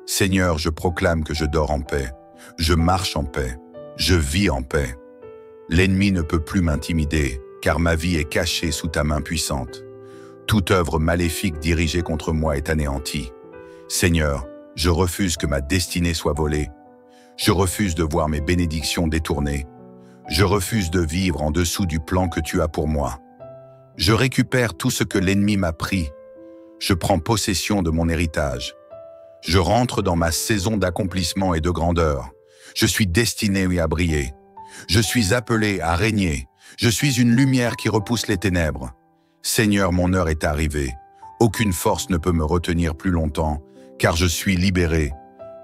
Seigneur, je proclame que je dors en paix. Je marche en paix. Je vis en paix. L'ennemi ne peut plus m'intimider, car ma vie est cachée sous ta main puissante. Toute œuvre maléfique dirigée contre moi est anéantie. Seigneur, je refuse que ma destinée soit volée. Je refuse de voir mes bénédictions détournées. Je refuse de vivre en dessous du plan que tu as pour moi. Je récupère tout ce que l'ennemi m'a pris. Je prends possession de mon héritage. Je rentre dans ma saison d'accomplissement et de grandeur. Je suis destiné à briller. Je suis appelé à régner. Je suis une lumière qui repousse les ténèbres. Seigneur, mon heure est arrivée. Aucune force ne peut me retenir plus longtemps, car je suis libéré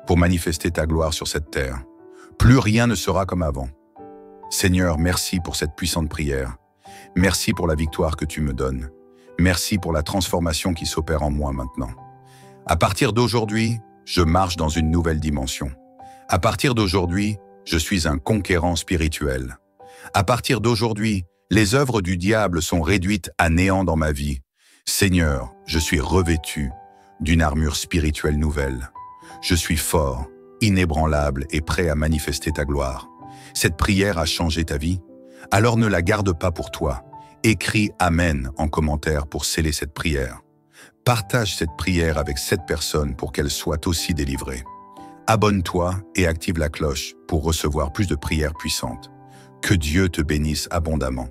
pour manifester ta gloire sur cette terre. Plus rien ne sera comme avant. Seigneur, merci pour cette puissante prière. Merci pour la victoire que tu me donnes. Merci pour la transformation qui s'opère en moi maintenant. À partir d'aujourd'hui, je marche dans une nouvelle dimension. À partir d'aujourd'hui, je suis un conquérant spirituel. À partir d'aujourd'hui, les œuvres du diable sont réduites à néant dans ma vie. Seigneur, je suis revêtu d'une armure spirituelle nouvelle. Je suis fort, inébranlable et prêt à manifester ta gloire. Cette prière a changé ta vie? Alors ne la garde pas pour toi. Écris Amen en commentaire pour sceller cette prière. Partage cette prière avec 7 personnes pour qu'elles soient aussi délivrées. Abonne-toi et active la cloche pour recevoir plus de prières puissantes. Que Dieu te bénisse abondamment.